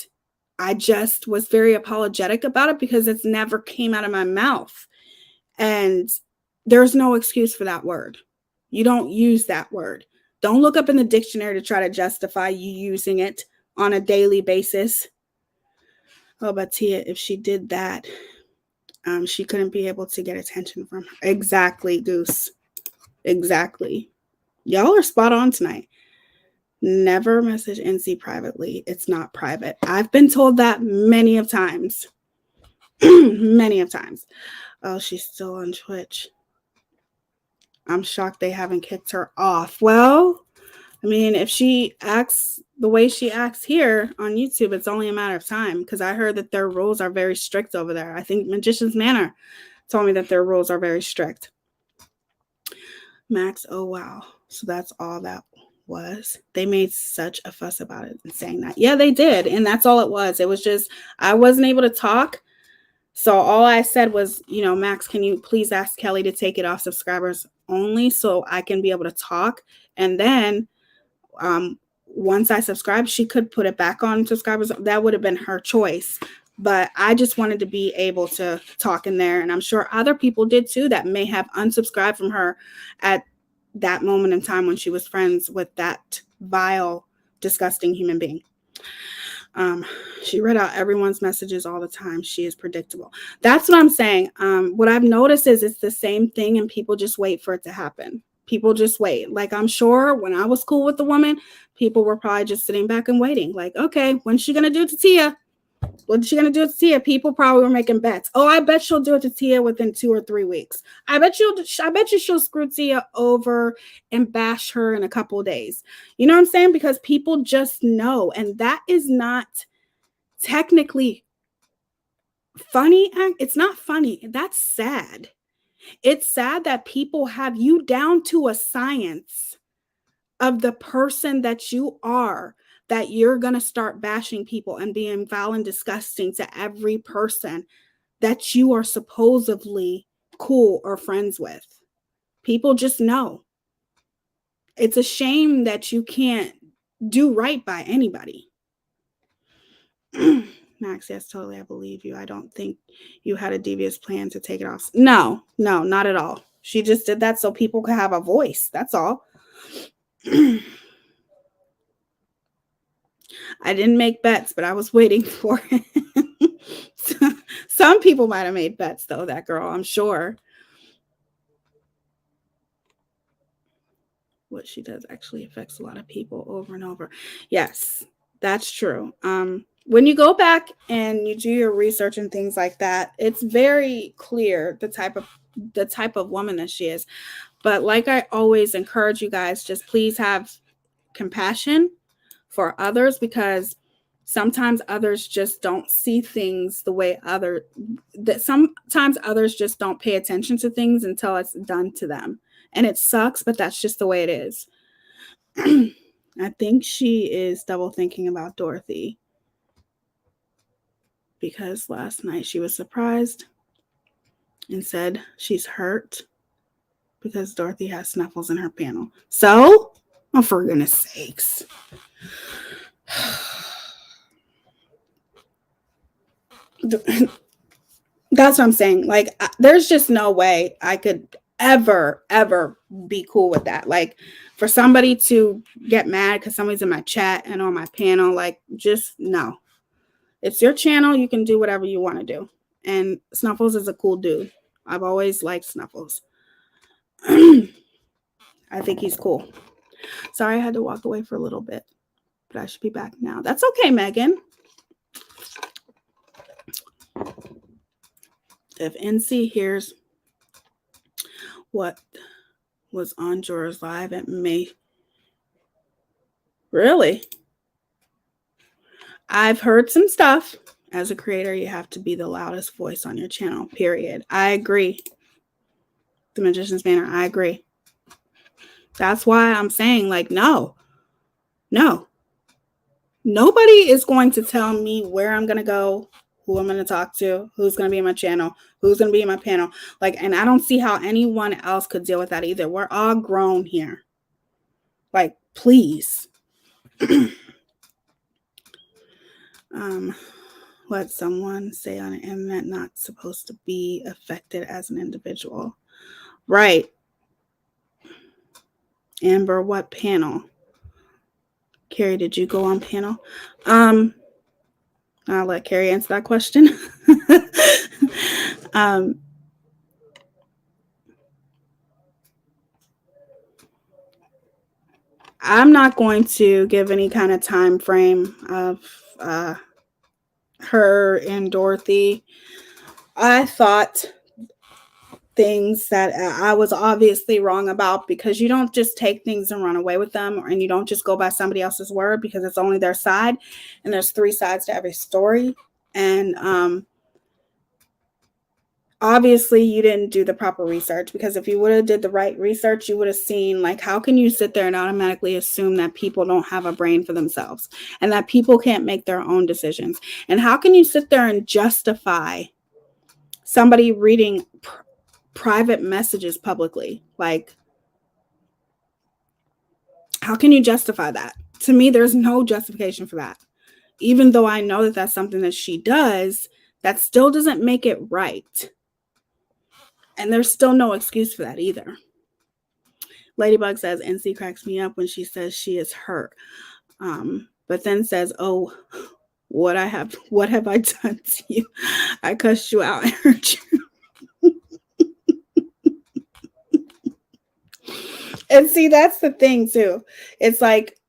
I just was very apologetic about it because it's never came out of my mouth. And there's no excuse for that word. You don't use that word. Don't look up in the dictionary to try to justify you using it on a daily basis. Oh, but Teaya, if she did that, she couldn't be able to get attention from her. Exactly, Goose. Exactly. Y'all are spot on tonight. Never message NC privately. It's not private. I've been told that many of times. Many of times. Oh, she's still on Twitch. I'm shocked they haven't kicked her off. Well, I mean, if she acts the way she acts here on YouTube, it's only a matter of time because I heard that their rules are very strict over there. I think Magician's Manor told me that their rules are very strict. Max, oh wow. So that's all that was. They made such a fuss about it and saying that. Yeah, they did. And that's all it was. It was just, I wasn't able to talk. So all I said was, Max, can you please ask Kelly to take it off subscribers only so I can be able to talk? And then once I subscribed, she could put it back on subscribers. That would have been her choice. But I just wanted to be able to talk in there. And I'm sure other people did too that may have unsubscribed from her at that moment in time when she was friends with that vile, disgusting human being. She read out everyone's messages all the time. She is predictable. That's what I'm saying. What I've noticed is it's the same thing and people just wait for it to happen. People just wait. Like, I'm sure when I was cool with the woman, people were probably just sitting back and waiting. Like, okay, when's she going to do it to Teaya? What's she going to do it to Teaya? People probably were making bets. Oh, I bet she'll do it to Teaya within 2 or 3 weeks. I bet you she'll screw Teaya over and bash her in a couple of days. You know what I'm saying? Because people just know. And that is not technically funny. It's not funny. That's sad. It's sad that people have you down to a science of the person that you are, that you're going to start bashing people and being foul and disgusting to every person that you are supposedly cool or friends with. People just know. It's a shame that you can't do right by anybody. Max, yes, totally. I believe you. I don't think you had a devious plan to take it off. No, not at all. She just did that so people could have a voice. That's all. I didn't make bets, but I was waiting for it. Some people might have made bets, though, that girl, I'm sure. What she does actually affects a lot of people over and over. Yes, that's true. When you go back and you do your research and things like that, it's very clear the type of woman that she is. But like I always encourage you guys, just please have compassion for others, because sometimes others just don't see things the way sometimes others just don't pay attention to things until it's done to them. And it sucks, but that's just the way it is. I think she is double thinking about Dorothy, because last night she was surprised and said she's hurt because Dorothy has snuffles in her panel. So, oh, for goodness sakes. That's what I'm saying. Like, there's just no way I could ever be cool with that. Like, for somebody to get mad because somebody's in my chat and on my panel, like, just no. It's your channel. You can do whatever you want to do. And Snuffles is a cool dude. I've always liked Snuffles. I think he's cool. Sorry I had to walk away for a little bit, but I should be back now. That's okay, Megan. If NC hears what was on Jorah's live, it may... Really? I've heard some stuff. As a creator, you have to be the loudest voice on your channel, period. I agree. The Magician's Banner, I agree. That's why I'm saying, like, no. Nobody is going to tell me where I'm going to go, who I'm going to talk to, who's going to be in my channel, who's going to be in my panel. Like, and I don't see how anyone else could deal with that either. We're all grown here. Like, please. What someone say on the internet not supposed to be affected as an individual. Right. Amber, what panel? Carrie, did you go on panel? I'll let Carrie answer that question. I'm not going to give any kind of time frame of her and Dorothy. I thought things that I was obviously wrong about, because you don't just take things and run away with them, and you don't just go by somebody else's word because it's only their side, and there's 3 sides to every story. And obviously you didn't do the proper research, because if you would have did the right research, you would have seen, like, how can you sit there and automatically assume that people don't have a brain for themselves and that people can't make their own decisions? And how can you sit there and justify somebody reading private messages publicly? Like, how can you justify that? To me, there's no justification for that. Even though I know that that's something that she does, that still doesn't make it right. And there's still no excuse for that either. Ladybug says, NC cracks me up when she says she is hurt. But then says, oh, what have I done to you? I cussed you out and hurt you. And see, that's the thing too. It's like,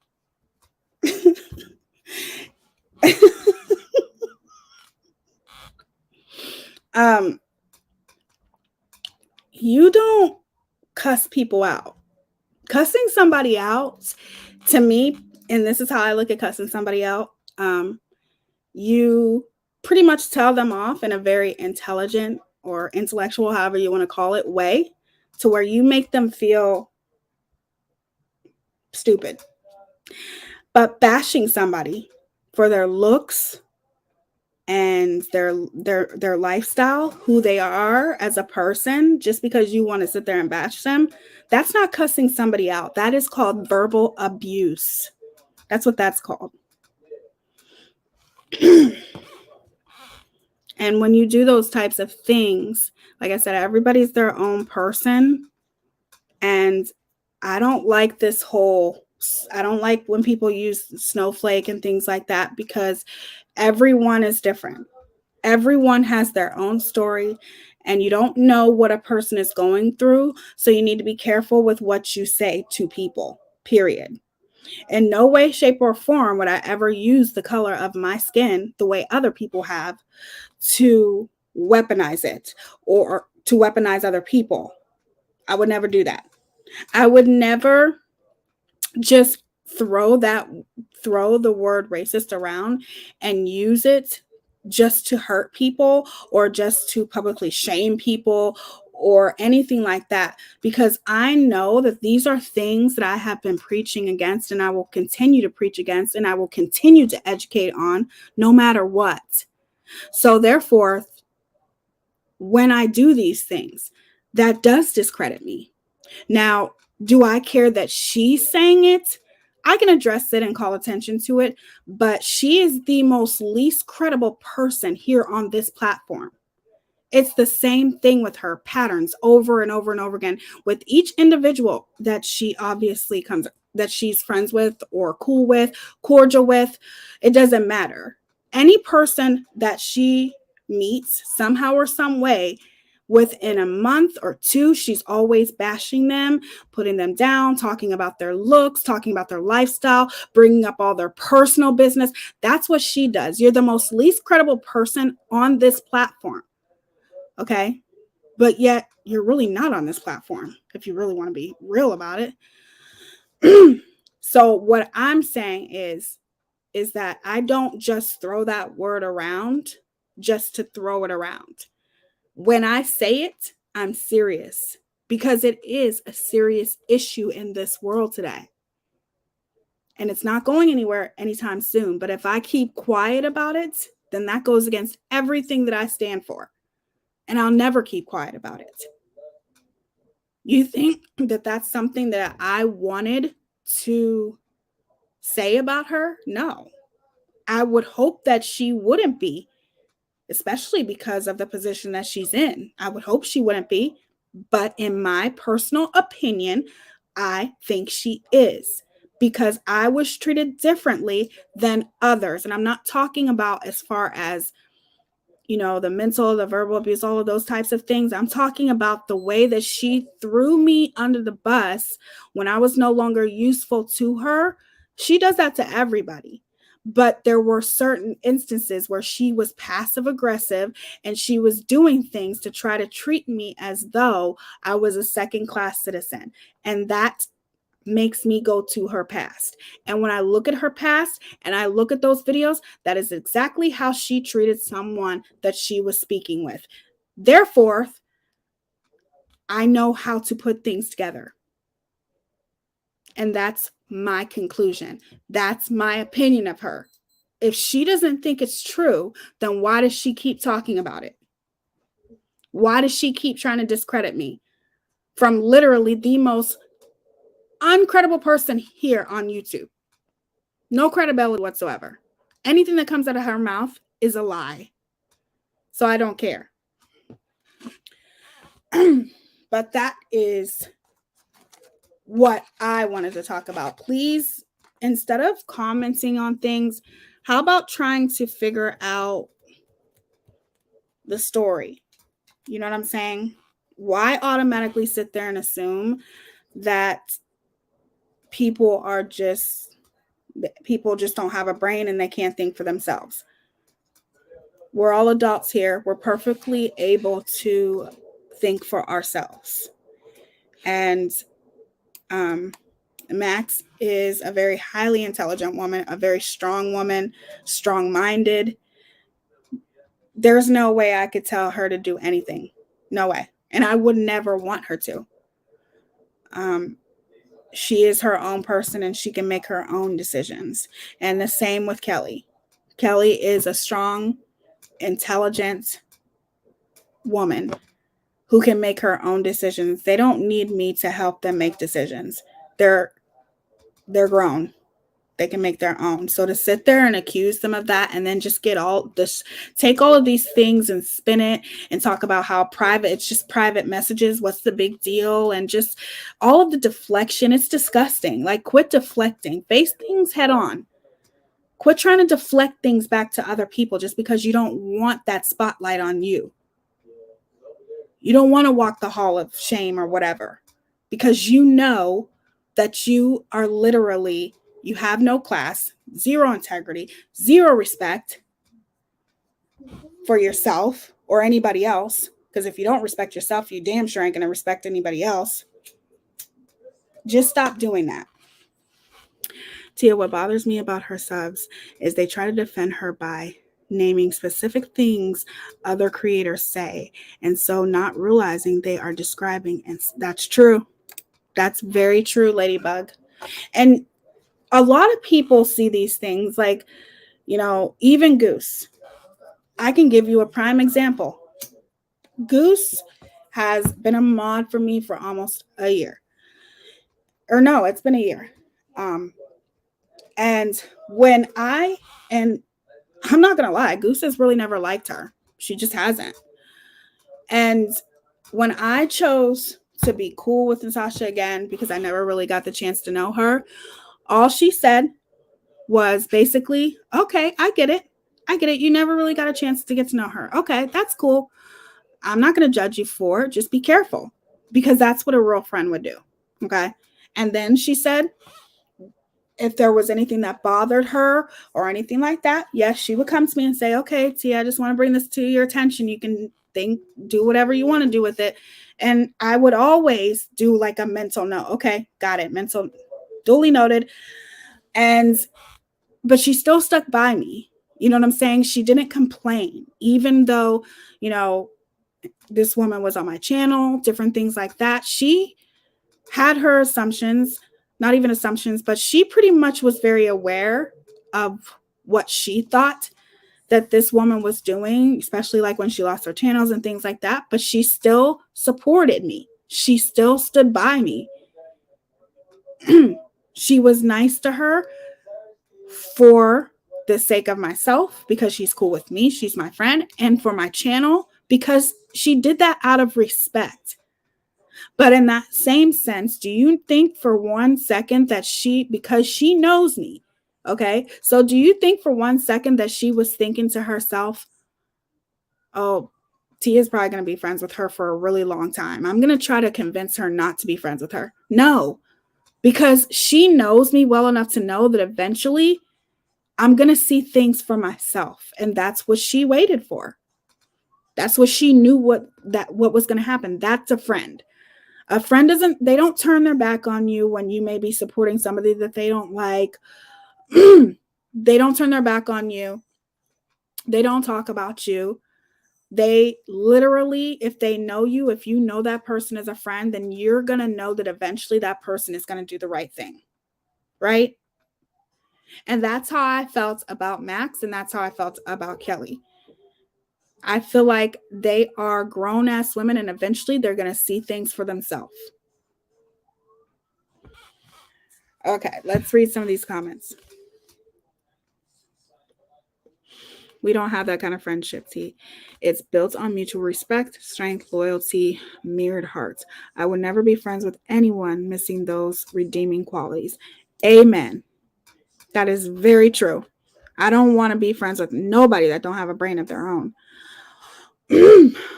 you don't cuss people out. Cussing somebody out, to me, and this is how I look at cussing somebody out, you pretty much tell them off in a very intelligent or intellectual, however you want to call it, way, to where you make them feel stupid. But bashing somebody for their looks and their lifestyle, who they are as a person, just because you want to sit there and bash them, that's not cussing somebody out. That is called verbal abuse. That's what that's called. And when you do those types of things, like I said, everybody's their own person. And I don't like I don't like when people use snowflake and things like that, because everyone is different. Everyone has their own story, and you don't know what a person is going through. So you need to be careful with what you say to people, period. In no way, shape, or form would I ever use the color of my skin the way other people have to weaponize it or to weaponize other people. I would never do that. I would never just throw the word racist around and use it just to hurt people or just to publicly shame people or anything like that, because I know that these are things that I have been preaching against, and I will continue to preach against, and I will continue to educate on no matter what. So therefore, when I do these things, that does discredit me. Now, do I care that she's saying it? I can address it and call attention to it, but she is the most least credible person here on this platform. It's the same thing with her patterns over and over and over again with each individual that she obviously that she's friends with or cool with, cordial with. It doesn't matter. Any person that she meets somehow or some way, within a month or two, she's always bashing them, putting them down, talking about their looks, talking about their lifestyle, bringing up all their personal business. That's what she does. You're the most least credible person on this platform. Okay. But yet you're really not on this platform if you really want to be real about it. So what I'm saying is that I don't just throw that word around just to throw it around. When I say it, I'm serious, because it is a serious issue in this world today. And it's not going anywhere anytime soon. But if I keep quiet about it, then that goes against everything that I stand for. And I'll never keep quiet about it. You think that that's something that I wanted to say about her? No. I would hope that she wouldn't be, especially because of the position that she's in. I would hope she wouldn't be. But in my personal opinion, I think she is, because I was treated differently than others. And I'm not talking about as far as, the mental, the verbal abuse, all of those types of things. I'm talking about the way that she threw me under the bus when I was no longer useful to her. She does that to everybody. But there were certain instances where she was passive aggressive and she was doing things to try to treat me as though I was a second-class citizen. And that makes me go to her past. And when I look at her past and I look at those videos, that is exactly how she treated someone that she was speaking with. Therefore, I know how to put things together. And that's my conclusion. That's my opinion of her. If she doesn't think it's true, then why does she keep talking about it? Why does she keep trying to discredit me from literally the most uncredible person here on YouTube? No credibility whatsoever. Anything that comes out of her mouth is a lie. So I don't care. But that is what I wanted to talk about. Please, instead of commenting on things, how about trying to figure out the story? You know what I'm saying? Why automatically sit there and assume that people just don't have a brain and they can't think for themselves? We're all adults here. We're perfectly able to think for ourselves. And Max is a very highly intelligent woman, a very strong woman, strong-minded. There's no way I could tell her to do anything. No way. And I would never want her to. She is her own person and she can make her own decisions. And the same with Kelly. Kelly is a strong, intelligent woman who can make her own decisions. They don't need me to help them make decisions. They're grown. they can make their own. So to sit there and accuse them of that and then just get all this, take all of these things and spin it and talk about how private, it's just private messages, what's the big deal, and just all of the deflection, it's disgusting. Like, quit deflecting, face things head on. Quit trying to deflect things back to other people just because you don't want that spotlight on you. You don't want to walk the hall of shame or whatever, because you know that you are literally, you have no class, zero integrity, zero respect for yourself or anybody else. Because if you don't respect yourself, you damn sure ain't going to respect anybody else. Just stop doing that. Teaya, what bothers me about her subs is they try to defend her by naming specific things other creators say, and so not realizing they are describing, and that's true. That's very true, Ladybug. And a lot of people see these things like, you know, even Goose. I can give you a prime example. Goose has been a mod for me for almost a year. Or no, it's been a year. And I'm not going to lie, Goose has really never liked her. She just hasn't. And when I chose to be cool with Natasha again, because I never really got the chance to know her, all she said was basically, okay, I get it. You never really got a chance to get to know her. Okay, that's cool. I'm not going to judge you for it. Just be careful, because that's what a real friend would do. Okay. And then she said, if there was anything that bothered her or anything like that, yes, she would come to me and say, okay, Teaya, I just want to bring this to your attention. You can do whatever you want to do with it. And I would always do like a mental note. Okay, got it. Mental, duly noted. But she still stuck by me. You know what I'm saying? She didn't complain, even though, you know, this woman was on my channel, different things like that. She had her assumptions, not even assumptions, but she pretty much was very aware of what she thought that this woman was doing, especially like when she lost her channels and things like that. But she still supported me. She still stood by me. She was nice to her for the sake of myself, because she's cool with me, she's my friend, and for my channel, because she did that out of respect. But in that same sense, do you think for 1 second that because she knows me, okay, so do you think for 1 second that she was thinking to herself, oh, Tia's probably going to be friends with her for a really long time, I'm going to try to convince her not to be friends with her? No, because she knows me well enough to know that eventually I'm going to see things for myself. And that's what she waited for. That's what she knew what was going to happen. That's a friend. A friend they don't turn their back on you when you may be supporting somebody that they don't like. They don't turn their back on you. They don't talk about you. They literally, if they know you, if you know that person as a friend, then you're going to know that eventually that person is going to do the right thing. Right? And that's how I felt about Max, and that's how I felt about Kelly. I feel like they are grown-ass women, and eventually they're going to see things for themselves. Okay, let's read some of these comments. We don't have that kind of friendship, T. It's built on mutual respect, strength, loyalty, mirrored hearts. I would never be friends with anyone missing those redeeming qualities. Amen. That is very true. I don't want to be friends with nobody that don't have a brain of their own.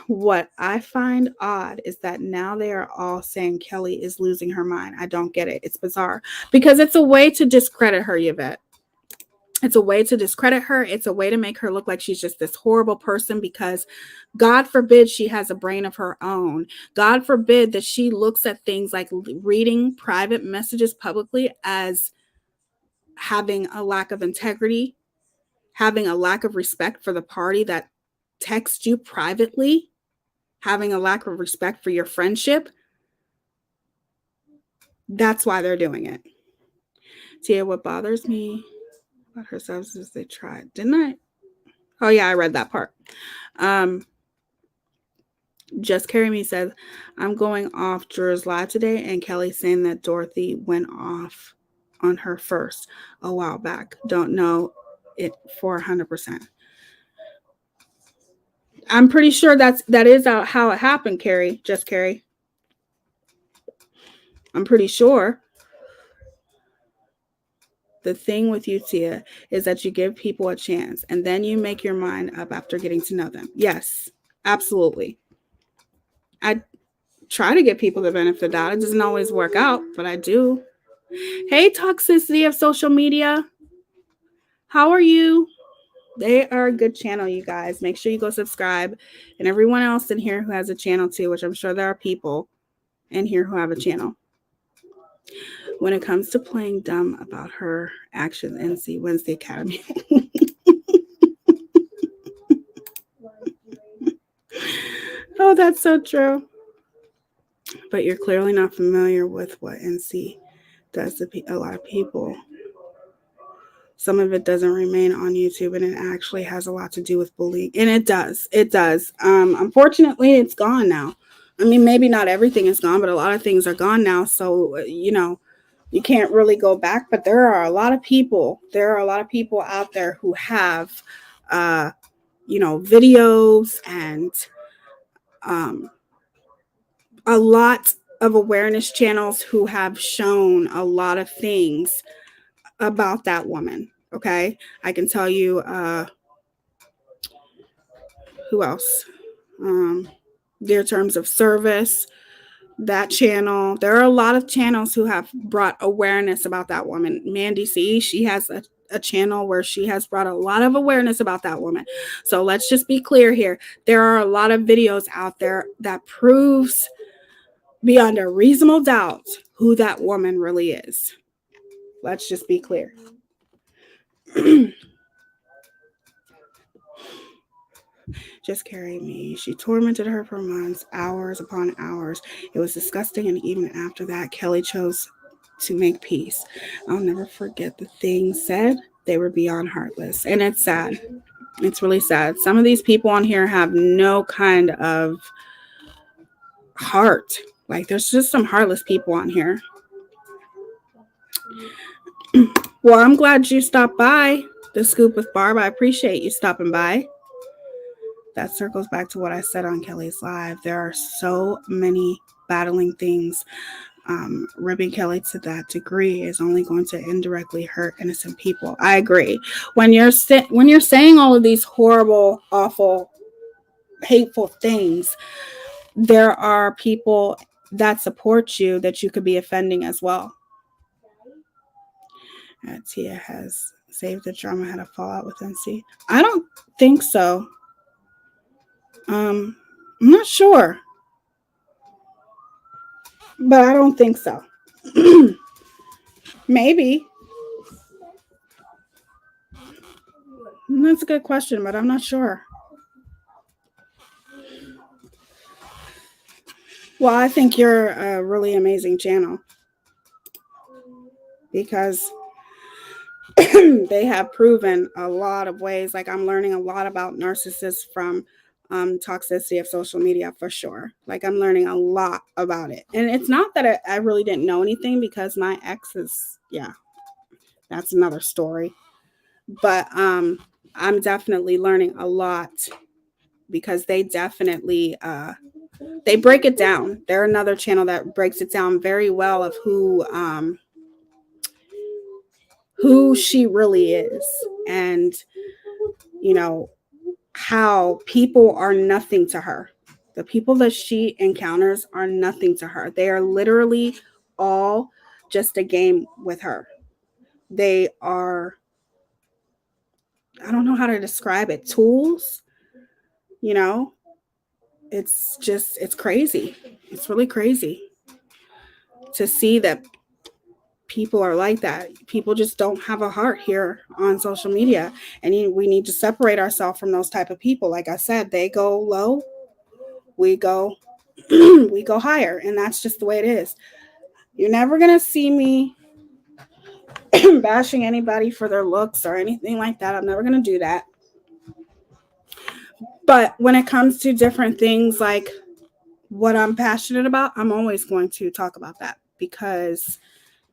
What I find odd is that now they are all saying Kelly is losing her mind. I don't get it. It's bizarre, because it's a way to discredit her, Yvette. It's a way to discredit her. It's a way to make her look like she's just this horrible person, because God forbid she has a brain of her own. God forbid that she looks at things like reading private messages publicly as having a lack of integrity, having a lack of respect for the party that texts you privately, having a lack of respect for your friendship. That's why they're doing it. Teaya, what bothers me about her subs is they tried. Didn't I? Oh yeah, I read that part. Just Carry Me says, I'm going off Drewer's live today, and Kelly saying that Dorothy went off on her first a while back. Don't know it for 100%. I'm pretty sure that is how it happened, Carrie. Just Carrie. I'm pretty sure. The thing with you, Teaya, is that you give people a chance and then you make your mind up after getting to know them. Yes, absolutely. I try to give people the benefit of the doubt. It doesn't always work out, but I do. Hey, toxicity of social media. How are you? They are a good channel, you guys. Make sure you go subscribe. And everyone else in here who has a channel too, which I'm sure there are people in here who have a channel. When it comes to playing dumb about her actions, NC wins the Academy. Oh, that's so true. But you're clearly not familiar with what NC does to a lot of people. Some of it doesn't remain on YouTube, and it actually has a lot to do with bullying. And it does. It does. Unfortunately, it's gone now. I mean, maybe not everything is gone, but a lot of things are gone now. So, you can't really go back. But there are a lot of people. There are a lot of people out there who have, videos and a lot of awareness channels who have shown a lot of things about that woman. Okay, I can tell you who else. Their terms of service, that channel. There are a lot of channels who have brought awareness about that woman. Mandy C, she has a channel where she has brought a lot of awareness about that woman. So let's just be clear here. There are a lot of videos out there that proves beyond a reasonable doubt who that woman really is. Let's just be clear. Just carry me. She tormented her for months, hours upon hours. It was disgusting, and even after that, Kelly chose to make peace. I'll never forget the things said. They were beyond heartless, and it's sad. It's really sad. Some of these people on here have no kind of heart. Like, there's just some heartless people on here. Well, I'm glad you stopped by the Scoop with Barb. I appreciate you stopping by. That circles back to what I said on Kelly's Live. There are so many battling things. Ribbing Kelly to that degree is only going to indirectly hurt innocent people. I agree. When you're saying all of these horrible, awful, hateful things, there are people that support you that you could be offending as well. Teaya has saved the drama, had a fallout with NC. I don't think so. I'm not sure, but I don't think so. Maybe. That's a good question, but I'm not sure. Well, I think you're a really amazing channel because they have proven a lot of ways. Like, I'm learning a lot about narcissists from toxicity of social media for sure. Like, I'm learning a lot about it. And it's not that I really didn't know anything, because my ex is, that's another story. But I'm definitely learning a lot because they definitely they break it down. They're another channel that breaks it down very well of who she really is, and how people are nothing to her. The people that she encounters are nothing to her. They are literally all just a game with her. They are, I don't know how to describe it, tools. It's crazy. It's really crazy to see that people are like that. People just don't have a heart here on social media, and we need to separate ourselves from those type of people. Like I said, they go low, we go we go higher, and that's just the way it is. You're never gonna see me bashing anybody for their looks or anything like that. I'm never gonna do that. But when it comes to different things like what I'm passionate about, I'm always going to talk about that, because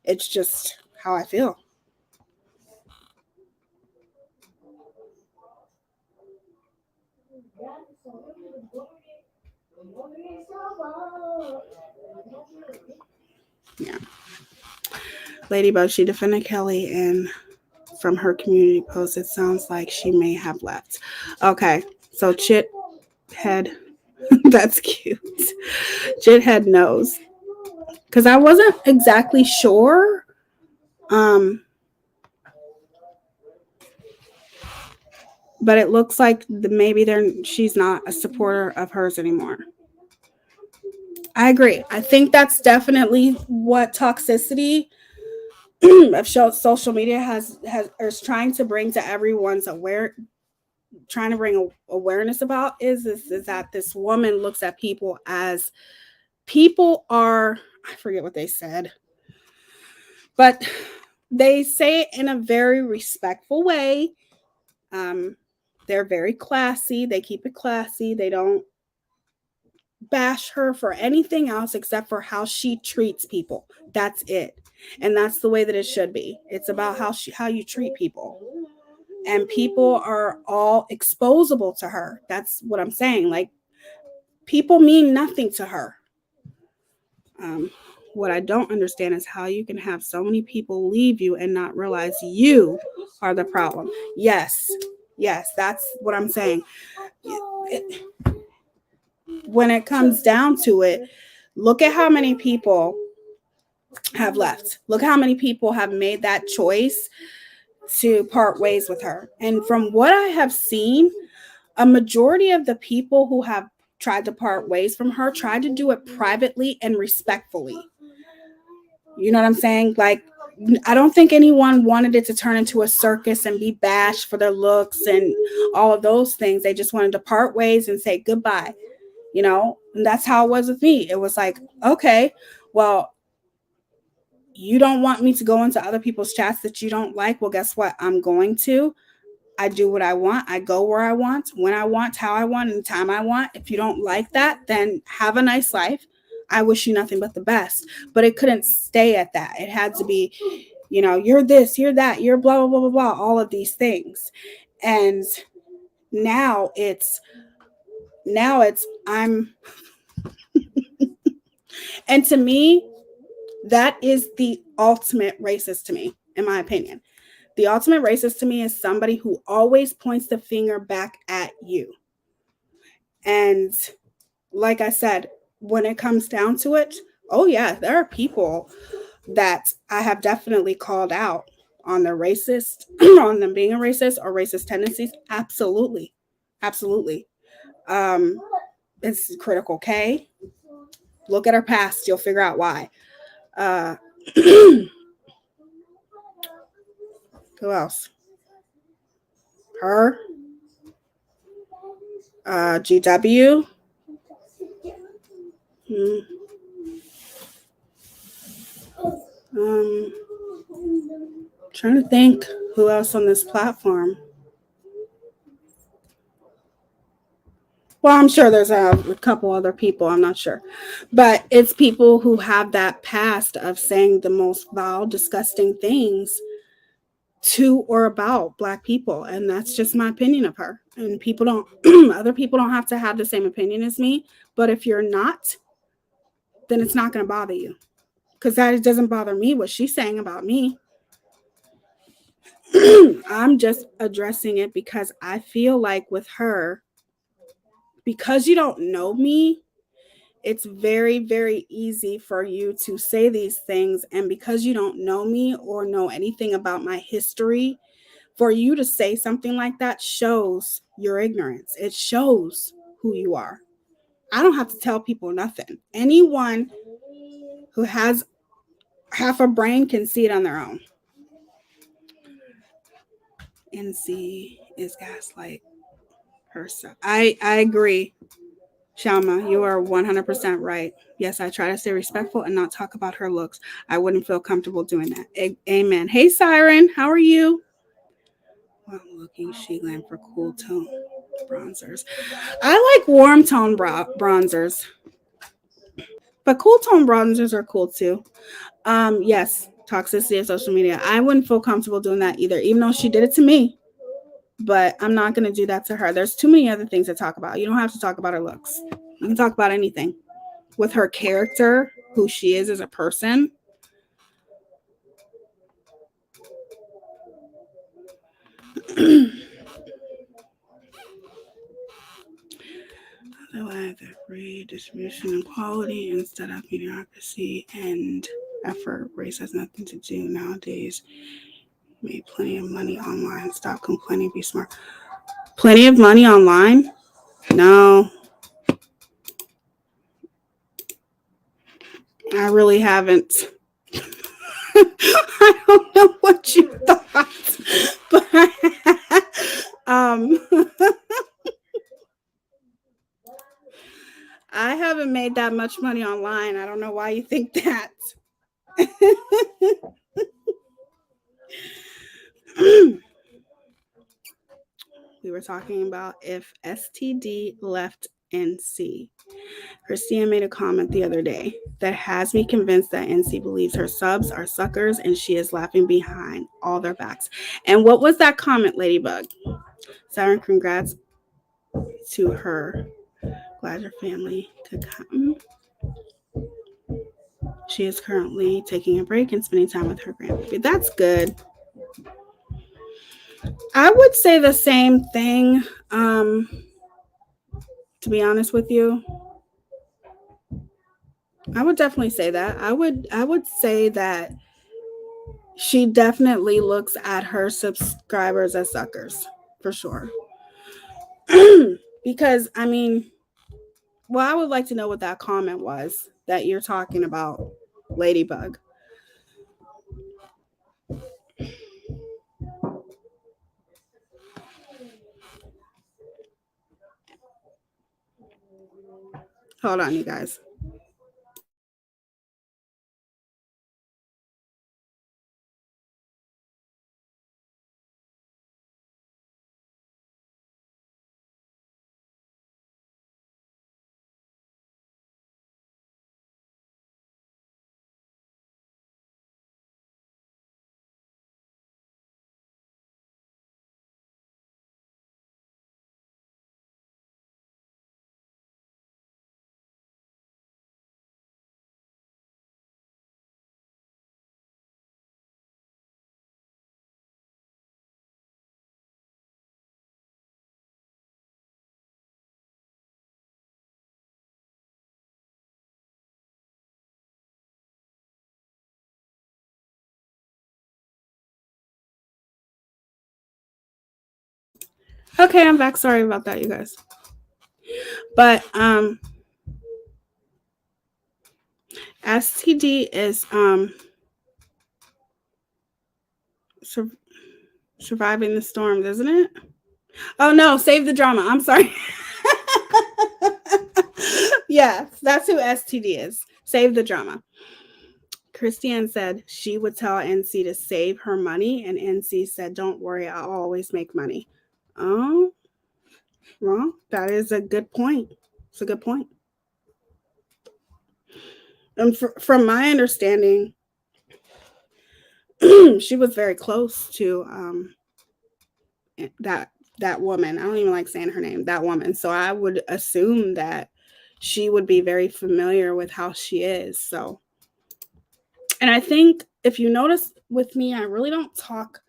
it's just how I feel. Yeah. Ladybug, she defended Kelly, and from her community post, it sounds like she may have left. Okay, so Chit Head, that's cute. Chit Head knows. Because I wasn't exactly sure. But it looks like maybe she's not a supporter of hers anymore. I agree. I think that's definitely what toxicity of social media has is trying to bring to everyone's trying to bring awareness about is that this woman looks at people as people are, I forget what they said, but they say it in a very respectful way. They're very classy. They keep it classy. They don't bash her for anything else except for how she treats people. That's it. And that's the way that it should be. It's about how you treat people. And people are all exposable to her. That's what I'm saying. Like, people mean nothing to her. What I don't understand is how you can have so many people leave you and not realize you are the problem. Yes, that's what I'm saying. When it comes down to it, look at how many people have left. Look how many people have made that choice to part ways with her. And from what I have seen, a majority of the people who have tried to part ways from her tried to do it privately and respectfully. You know what I'm saying? Like, I don't think anyone wanted it to turn into a circus and be bashed for their looks and all of those things. They just wanted to part ways and say goodbye. You know, and that's how it was with me. It was like, okay, well, you don't want me to go into other people's chats that you don't like. Well, guess what? I'm going to. I do what I want. I go where I want, when I want, how I want, and the time I want. If you don't like that, then have a nice life. I wish you nothing but the best. But it couldn't stay at that. It had to be, you know, you're this, you're that, you're blah, blah, blah, blah, blah, all of these things. And now it's I'm and to me, that is the ultimate racist to me, in my opinion. The ultimate racist to me is somebody who always points the finger back at you. And like I said, when it comes down to it, oh yeah, there are people that I have definitely called out on their racist, on them being a racist or racist tendencies. Absolutely. Absolutely. It's critical K. Look at her past, you'll figure out why. Who else? Her. GW. Trying to think who else on this platform. Well, I'm sure there's a couple other people. I'm not sure. But it's people who have that past of saying the most vile, disgusting things to or about Black people. And that's just my opinion of her. And people don't, other people don't have to have the same opinion as me. But if you're not, then it's not going to bother you. Because that doesn't bother me what she's saying about me. I'm just addressing it because I feel like with her, because you don't know me, it's very, very easy for you to say these things. And because you don't know me or know anything about my history, for you to say something like that shows your ignorance. It shows who you are. I don't have to tell people nothing. Anyone who has half a brain can see it on their own. NC is gaslight herself. I agree. Shalma, you are 100% right. Yes, I try to stay respectful and not talk about her looks. I wouldn't feel comfortable doing that. Amen. Hey, Siren, how are you? Well, I'm looking Glam for cool tone bronzers. I like warm tone bronzers, but cool tone bronzers are cool too. Yes, toxicity of social media. I wouldn't feel comfortable doing that either, even though she did it to me. But I'm not going to do that to her. There's too many other things to talk about. You don't have to talk about her looks. You can talk about anything. With her character, who she is as a person. Otherwise, the free distribution and quality instead of mediocrity and effort. Race has nothing to do nowadays. Made plenty of money online. Stop complaining. Be smart. Plenty of money online? No. I really haven't. I don't know what you thought, but I haven't made that much money online. I don't know why you think that. We were talking about if STD left NC. Christina made a comment the other day that has me convinced that NC believes her subs are suckers and she is laughing behind all their backs. And what was that comment, Ladybug? Siren, congrats to her. Glad your family could come. She is currently taking a break and spending time with her grandbaby. That's good. I would say the same thing, to be honest with you. I would definitely say that. I would say that she definitely looks at her subscribers as suckers, for sure. Because, I mean, well, I would like to know what that comment was that you're talking about, Ladybug. Hold on, you guys. Okay, I'm back. Sorry about that, you guys. But STD is surviving the storms, isn't it? Oh no, save the drama. I'm sorry. Yeah, that's who STD is. Save the drama. Christiane said she would tell NC to save her money, and NC said, "Don't worry, I'll always make money." Oh, well, that is a good point. It's a good point. And from my understanding, she was very close to that woman. I don't even like saying her name, that woman. So I would assume that she would be very familiar with how she is. So, and I think if you notice with me, I really don't talk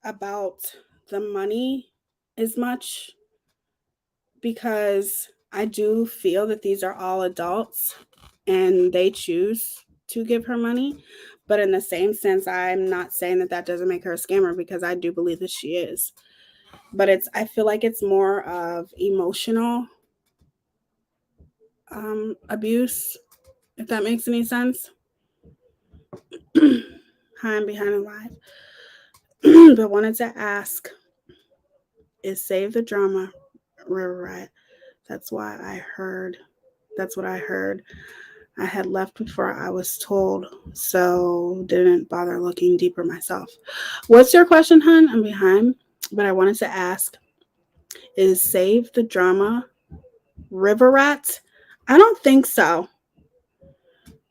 about the money as much because I do feel that these are all adults and they choose to give her money. But in the same sense, I'm not saying that doesn't make her a scammer because I do believe that she is. But I feel like it's more of emotional abuse, if that makes any sense. Hi, I'm behind the live. But wanted to ask, is Save the Drama River Riot? That's what I heard. I had left before I was told, so didn't bother looking deeper myself. What's your question, hun? I'm behind, but I wanted to ask, is Save the Drama River Rat? I don't think so.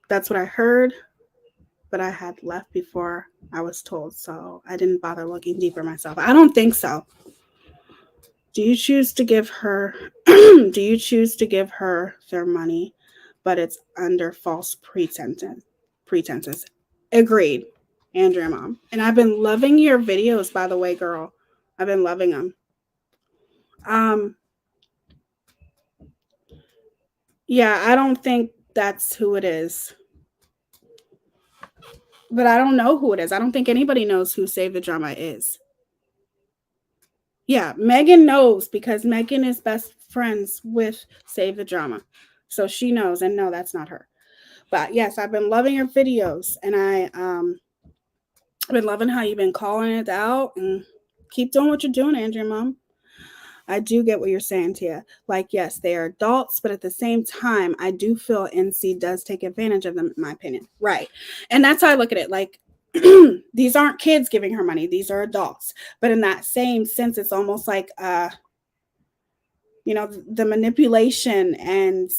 That's what I heard. but I had left before I was told, so I didn't bother looking deeper myself. I don't think so. Do you choose to give her their money, but it's under false pretenses? Agreed, Andrea Mom. And I've been loving your videos, by the way, girl. I've been loving them. Yeah, I don't think that's who it is. But I don't know who it is. I don't think anybody knows who Save the Drama is. Yeah, Megan knows because Megan is best friends with Save the Drama. So she knows, and no, that's not her. But yes, I've been loving your videos, and I've been loving how you've been calling it out, and keep doing what you're doing, Andrea Mom. I do get what you're saying, Tia. Like, yes, they are adults, but at the same time, I do feel NC does take advantage of them, in my opinion. Right. And that's how I look at it. Like, these aren't kids giving her money. These are adults. But in that same sense, it's almost like, the manipulation and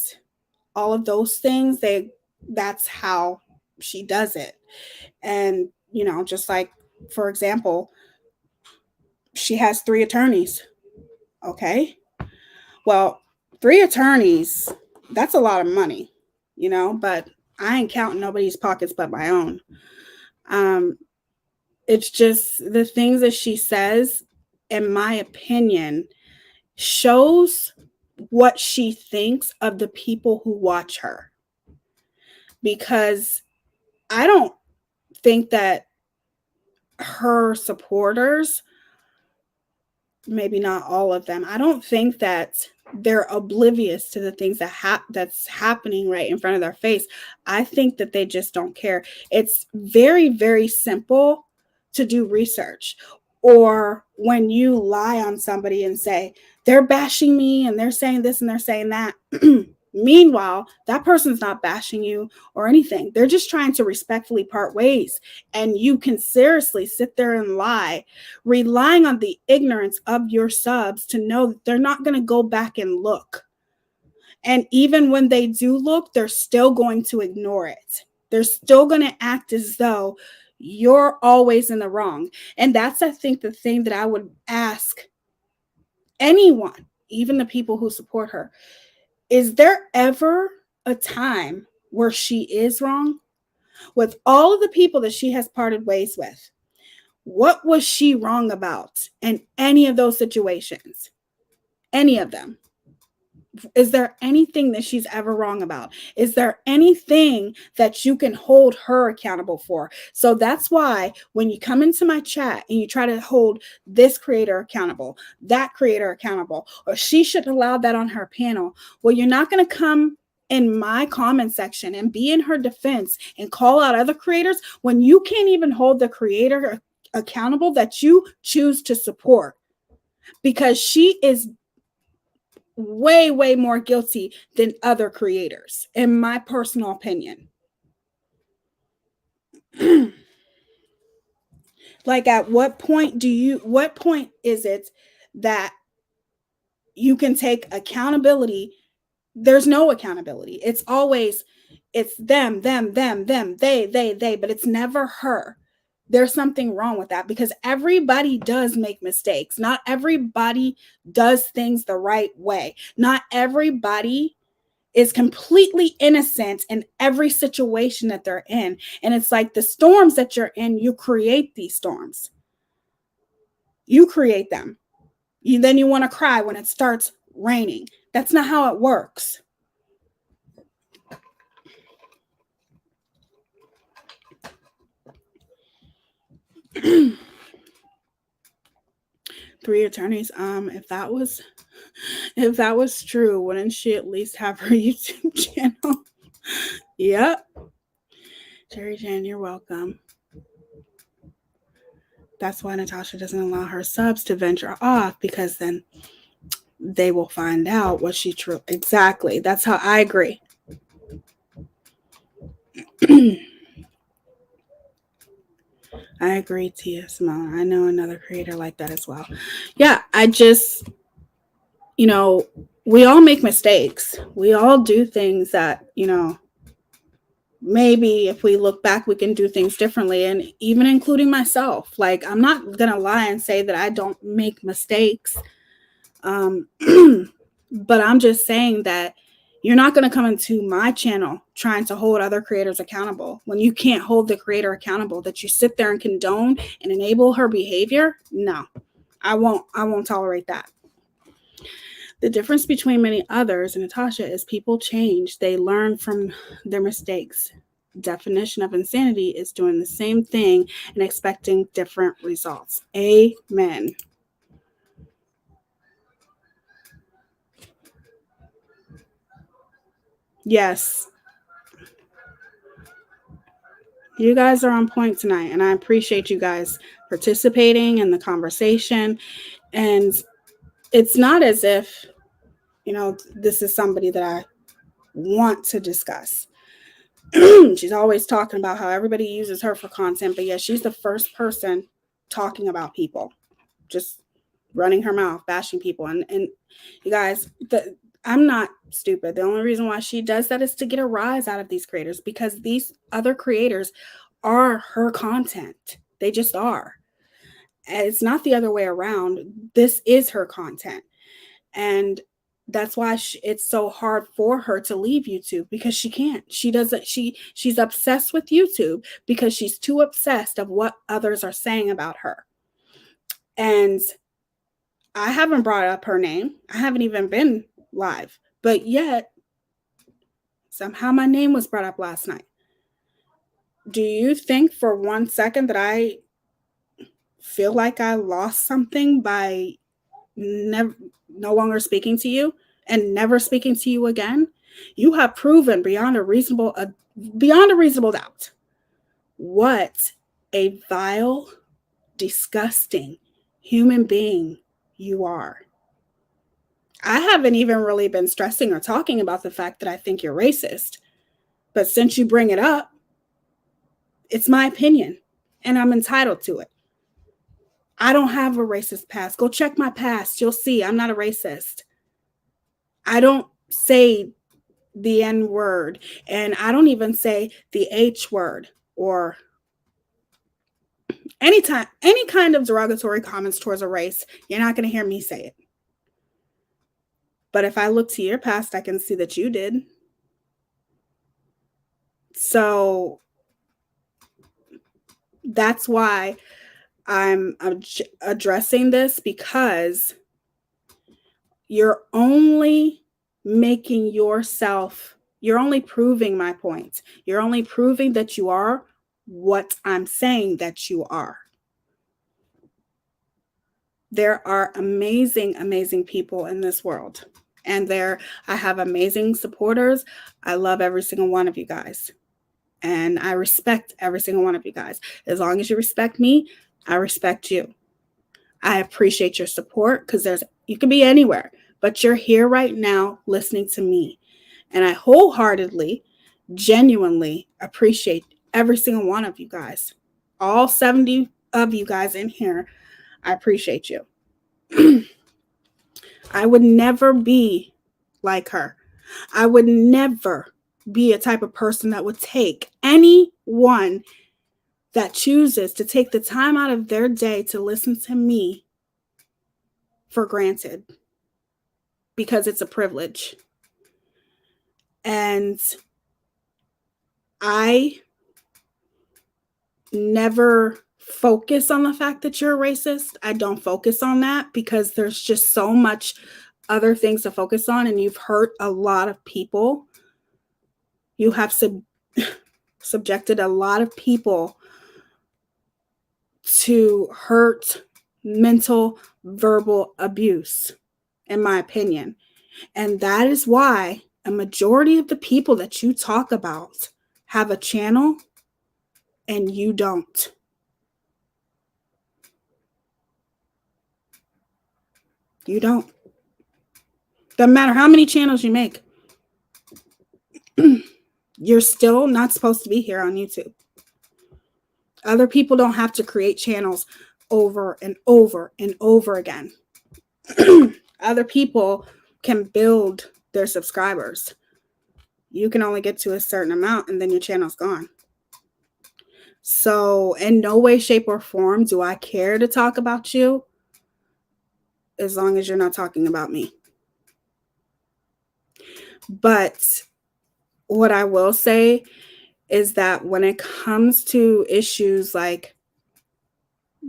all of those things, that's how she does it. And, just like, for example, she has 3 attorneys. Okay. Well, 3 attorneys, that's a lot of money, but I ain't counting nobody's pockets but my own. It's just the things that she says, in my opinion, shows what she thinks of the people who watch her. Because I don't think that her supporters, maybe not all of them, I don't think that they're oblivious to the things that's happening right in front of their face. I think that they just don't care. It's very, very simple to do research. Or when you lie on somebody and say, they're bashing me and they're saying this and they're saying that. Meanwhile, that person's not bashing you or anything. They're just trying to respectfully part ways. And you can seriously sit there and lie, relying on the ignorance of your subs to know that they're not going to go back and look. And even when they do look, they're still going to ignore it. They're still going to act as though you're always in the wrong. And that's, I think, the thing that I would ask anyone, even the people who support her. Is there ever a time where she is wrong? With all of the people that she has parted ways with, what was she wrong about in any of those situations? Any of them? Is there anything that she's ever wrong about? Is there anything that you can hold her accountable for? So that's why when you come into my chat and you try to hold this creator accountable, that creator accountable, or she should allow that on her panel, well, you're not going to come in my comment section and be in her defense and call out other creators when you can't even hold the creator accountable that you choose to support, because she is way, way more guilty than other creators, in my personal opinion. Like, at what point is it that you can take accountability? There's no accountability. It's always, it's them, they, but it's never her. There's something wrong with that, because everybody does make mistakes. Not everybody does things the right way. Not everybody is completely innocent in every situation that they're in. And it's like the storms that you're in, you create these storms. You create them. Then you want to cry when it starts raining. That's not how it works. Three attorneys. If that was true, wouldn't she at least have her YouTube channel? Yep. Cherry Jan, you're welcome. That's why Natasha doesn't allow her subs to venture off, because then they will find out what she true. Exactly. That's how I agree. I agree, Tia Symone. I know another creator like that as well. Yeah, I just, we all make mistakes. We all do things that, maybe if we look back, we can do things differently. And even including myself, like, I'm not going to lie and say that I don't make mistakes. But I'm just saying that you're not going to come into my channel trying to hold other creators accountable when you can't hold the creator accountable, that you sit there and condone and enable her behavior. No, I won't tolerate that. The difference between many others and Natasha is people change. They learn from their mistakes. Definition of insanity is doing the same thing and expecting different results. Amen. Yes. You guys are on point tonight, and I appreciate you guys participating in the conversation. And it's not as if, this is somebody that I want to discuss. She's always talking about how everybody uses her for content, but yet she's the first person talking about people, just running her mouth, bashing people. And you guys, I'm not stupid. The only reason why she does that is to get a rise out of these creators, because these other creators are her content. They just are. And it's not the other way around. This is her content. And that's why it's so hard for her to leave YouTube, because she can't. She doesn't. She's obsessed with YouTube because she's too obsessed of what others are saying about her. And I haven't brought up her name. I haven't even been live, but yet somehow my name was brought up last night. Do you think for 1 second that I feel like I lost something by no longer speaking to you and never speaking to you again? You have proven beyond a reasonable doubt what a vile, disgusting human being you are. I haven't even really been stressing or talking about the fact that I think you're racist, but since you bring it up, it's my opinion and I'm entitled to it. I don't have a racist past. Go check my past. You'll see I'm not a racist. I don't say the N word, and I don't even say the H word or any kind of derogatory comments towards a race. You're not going to hear me say it. But if I look to your past, I can see that you did. So that's why I'm addressing this, because you're only you're only proving my point. You're only proving that you are what I'm saying that you are. There are amazing, amazing people in this world. And I have amazing supporters. I love every single one of you guys. And I respect every single one of you guys. As long as you respect me, I respect you. I appreciate your support, because you can be anywhere, but you're here right now listening to me. And I wholeheartedly, genuinely appreciate every single one of you guys. All 70 of you guys in here, I appreciate you. I would never be like her. I would never be a type of person that would take anyone that chooses to take the time out of their day to listen to me for granted, because it's a privilege. And I never focus on the fact that you're a racist. I don't focus on that, because there's just so much other things to focus on, and you've hurt a lot of people. You have subjected a lot of people to hurt, mental, verbal abuse, in my opinion. And that is why a majority of the people that you talk about have a channel and you don't. You don't. Doesn't matter how many channels you make. You're still not supposed to be here on YouTube. Other people don't have to create channels over and over and over again. Other people can build their subscribers. you can only get to a certain amount and then your channel's gone. So in no way, shape, or form do I care to talk about you as long as you're not talking about me. But what I will say is that when it comes to issues like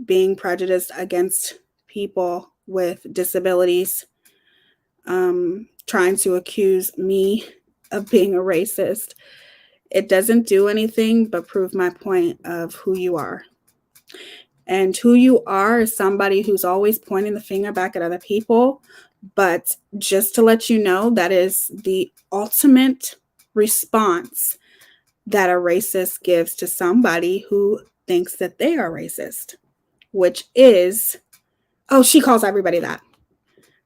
being prejudiced against people with disabilities, trying to accuse me of being a racist, it doesn't do anything but prove my point of who you are. And who you are is somebody who's always pointing the finger back at other people. But just to let you know, that is the ultimate response that a racist gives to somebody who thinks that they are racist, which is, oh, she calls everybody that.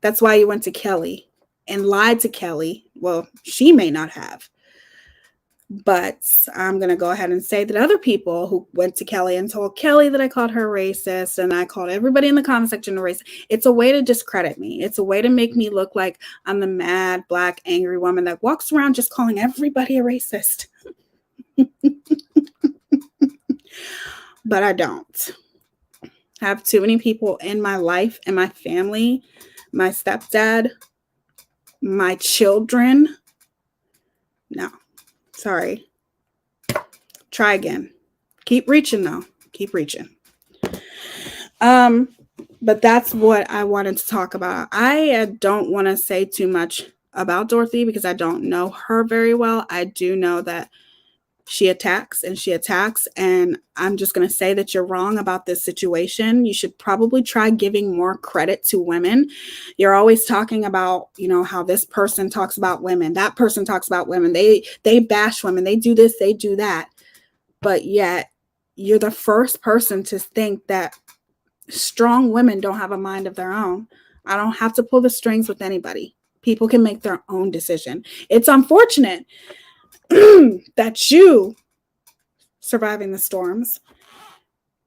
That's why you went to Kelly and lied to Kelly. Well, she may not have. But I'm going to go ahead and say that other people who went to Kelly and told Kelly that I called her racist and I called everybody in the comment section a racist, it's a way to discredit me. It's a way to make me look like I'm the mad, black, angry woman that walks around just calling everybody a racist. But I don't. I have too many people in my life and my family, my stepdad, my children. No, sorry. Try again. Keep reaching though. Keep reaching. But that's what I wanted to talk about. I don't want to say too much about Dorothy because I don't know her very well. I do know that she attacks, and I'm just going to say that you're wrong about this situation. You should probably try giving more credit to women. You're always talking about, how this person talks about women, that person talks about women. They bash women. They do this, they do that. But yet you're the first person to think that strong women don't have a mind of their own. I don't have to pull the strings with anybody. People can make their own decision. It's unfortunate that you, surviving the storms,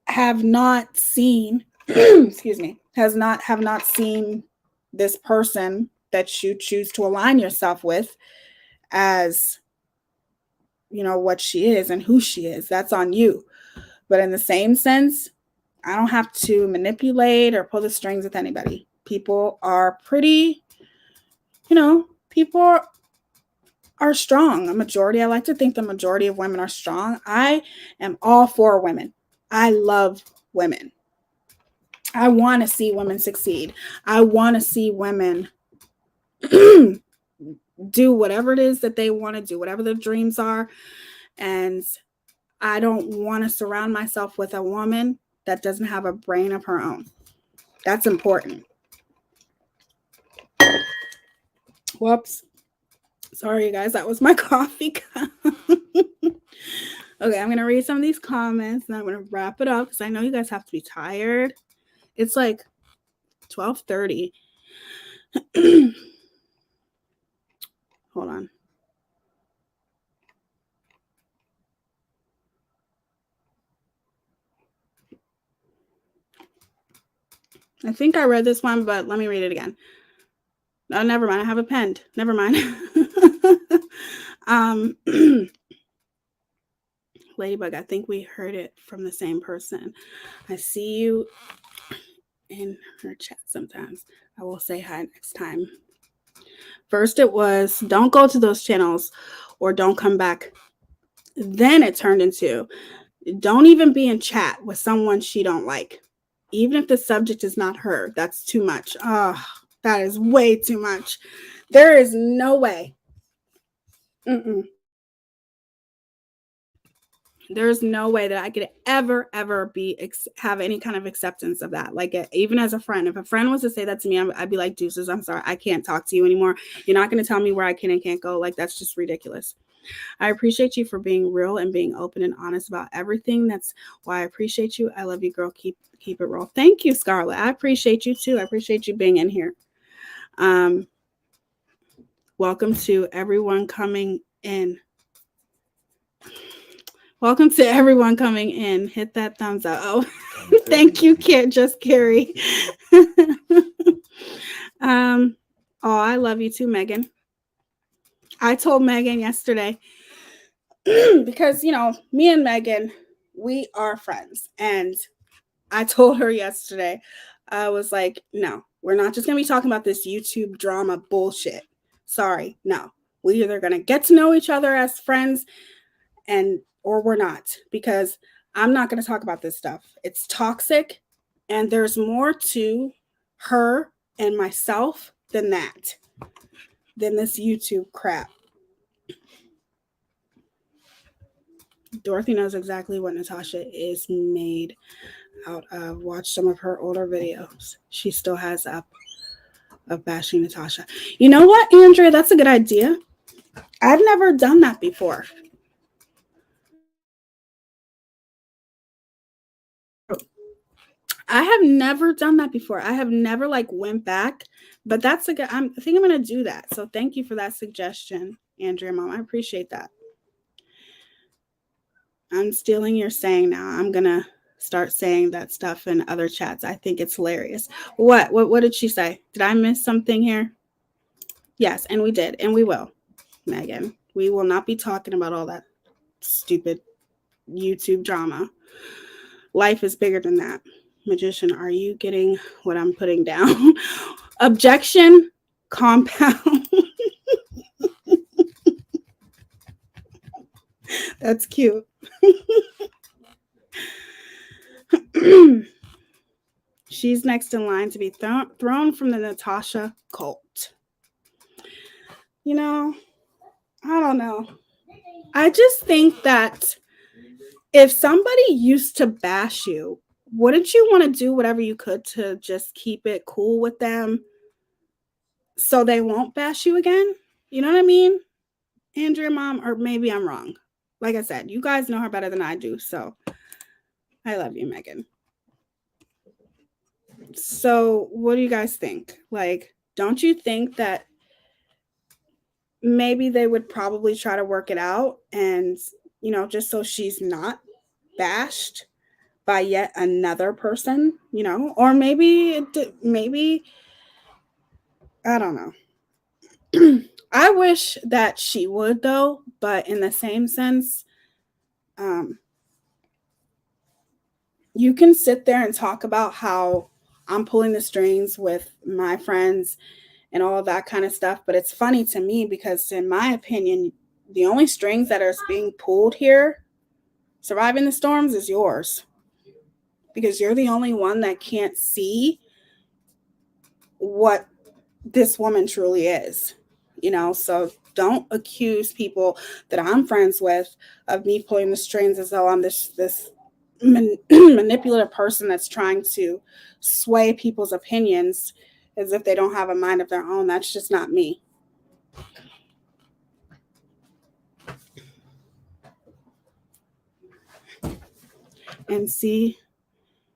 have not seen, have not seen this person that you choose to align yourself with as, what she is and who she is. That's on you. But in the same sense, I don't have to manipulate or pull the strings with anybody. People are pretty, people are strong. I like to think the majority of women are strong. I am all for women. I love women. I want to see women succeed. I want to see women do whatever it is that they want to do, whatever their dreams are. And I don't want to surround myself with a woman that doesn't have a brain of her own. That's important. Whoops. Sorry, you guys. That was my coffee cup. Okay, I'm going to read some of these comments and I'm going to wrap it up because I know you guys have to be tired. It's like 12:30. Hold on. I think I read this one, but let me read it again. Oh, never mind. I have a pen. Never mind. Ladybug, I think we heard it from the same person. I see you in her chat sometimes. I will say hi next time. First it was, don't go to those channels or don't come back. Then it turned into, don't even be in chat with someone she don't like. Even if the subject is not her, that's too much. Oh, that is way too much. There is no way. There's no way that I could ever have any kind of acceptance of that. Like, even as a friend, if a friend was to say that to me, I'd be like, deuces, I'm sorry, I can't talk to you anymore. You're not going to tell me where I can and can't go. Like, that's just ridiculous. I appreciate you for being real and being open and honest about everything. That's why I appreciate you. I love you, girl. Keep it real. Thank you, Scarlett. I appreciate you too. I appreciate you being in here. Welcome to everyone coming in. Welcome to everyone coming in. Hit that thumbs up. Oh, thank you, Just Carrie. Oh, I love you too, Megan. I told Megan yesterday, because, you know, me and Megan, we are friends. And I told her yesterday, I was like, no, we're not just going to be talking about this YouTube drama bullshit. Sorry, no. We either going to get to know each other as friends or we're not, because I'm not going to talk about this stuff. It's toxic, and there's more to her and myself than this YouTube crap. Dorothy knows exactly what Natasha is made out of. Watch some of her older videos she still has up of bashing Natasha. You know what, Andrea? That's a good idea. I've never done that before. I have never done that before. I have never went back, but that's a good. I think I'm gonna do that. So thank you for that suggestion, Andrea, Mom. I appreciate that. I'm stealing your saying now. I'm gonna start saying that stuff in other chats. I think it's hilarious. What did she say? Did I miss something here? Yes, and we did, and we will, Megan. We will not be talking about all that stupid YouTube drama. Life is bigger than that. Magician, are you getting what I'm putting down? Objection, compound. That's cute. She's next in line to be thrown from the Natasha cult. You know, I don't know. I just think that if somebody used to bash you, wouldn't you want to do whatever you could to just keep it cool with them so they won't bash you again? You know what I mean? Andrea, Mom, or maybe I'm wrong. Like I said, you guys know her better than I do, so I love you, Megan. So what do you guys think? Don't you think that maybe they would probably try to work it out and, just so she's not bashed by yet another person, or maybe I don't know. I wish that she would, though, but in the same sense, you can sit there and talk about how I'm pulling the strings with my friends and all of that kind of stuff, but it's funny to me because, in my opinion, the only strings that are being pulled here, surviving the storms, is yours, because you're the only one that can't see what this woman truly is, so don't accuse people that I'm friends with of me pulling the strings as though I'm this manipulative person that's trying to sway people's opinions as if they don't have a mind of their own. That's just not me. And C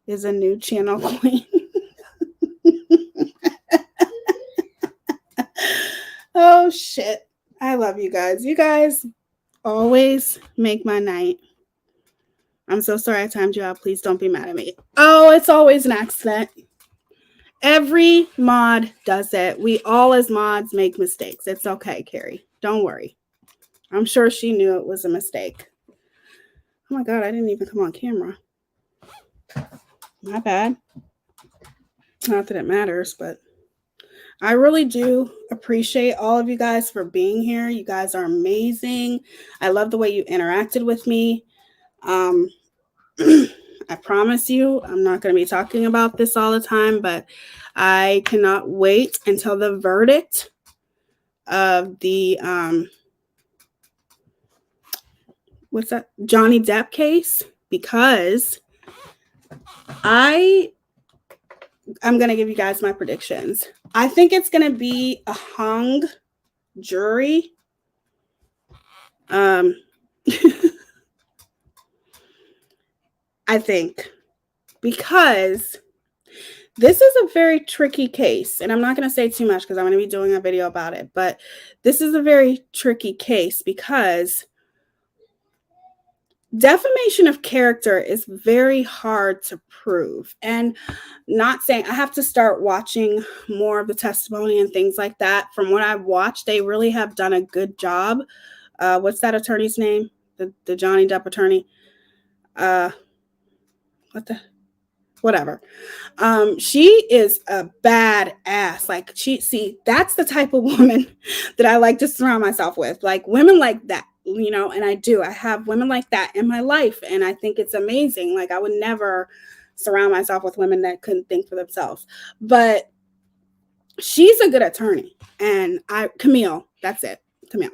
is a new channel queen. Oh, shit. I love you guys. You guys always make my night. I'm so sorry I timed you out. Please don't be mad at me. Oh, it's always an accident. Every mod does it. We all as mods make mistakes. It's okay, Carrie. Don't worry. I'm sure she knew it was a mistake. Oh my God, I didn't even come on camera. My bad. Not that it matters, but I really do appreciate all of you guys for being here. You guys are amazing. I love the way you interacted with me. I promise you, I'm not going to be talking about this all the time, but I cannot wait until the verdict of the what's that, Johnny Depp case, because I'm going to give you guys my predictions. I think it's going to be a hung jury. I think, because this is a very tricky case, and I'm not going to say too much because I'm going to be doing a video about it, but this is a very tricky case because defamation of character is very hard to prove. And not saying I have to start watching more of the testimony and things like that. From what I've watched, they really have done a good job. What's that attorney's name? The Johnny Depp attorney. Whatever. She is a bad ass. Like that's the type of woman that I like to surround myself with. Like women like that, and I have women like that in my life. And I think it's amazing. Like I would never surround myself with women that couldn't think for themselves. But she's a good attorney. And Camille, that's it. Camille.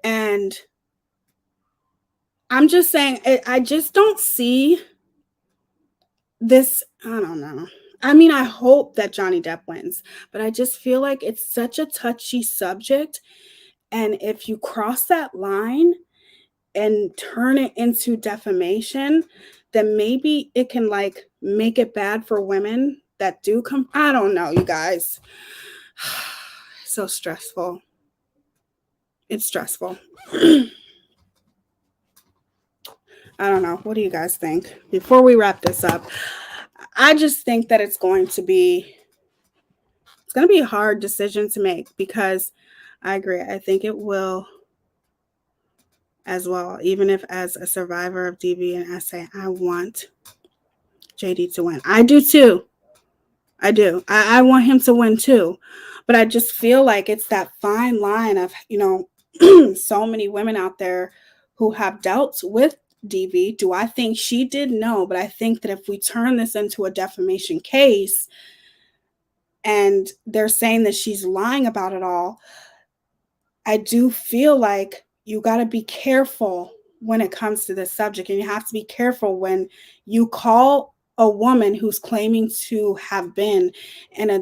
And I'm just saying, I just don't see this. I don't know. I mean, I hope that Johnny Depp wins, but I just feel like it's such a touchy subject. And if you cross that line and turn it into defamation, then maybe it can like make it bad for women that do come. I don't know, you guys. So stressful. It's stressful. I don't know. What do you guys think? Before we wrap this up, I just think that it's going to be a hard decision to make, because I agree. I think it will as well. Even if as a survivor of DV and SA, I want JD to win. I do too. I do. I want him to win too. But I just feel like it's that fine line of, so many women out there who have dealt with DV. Do I think she did? No. But I think that if we turn this into a defamation case and they're saying that she's lying about it all, I do feel like you got to be careful when it comes to this subject. And you have to be careful when you call a woman who's claiming to have been in a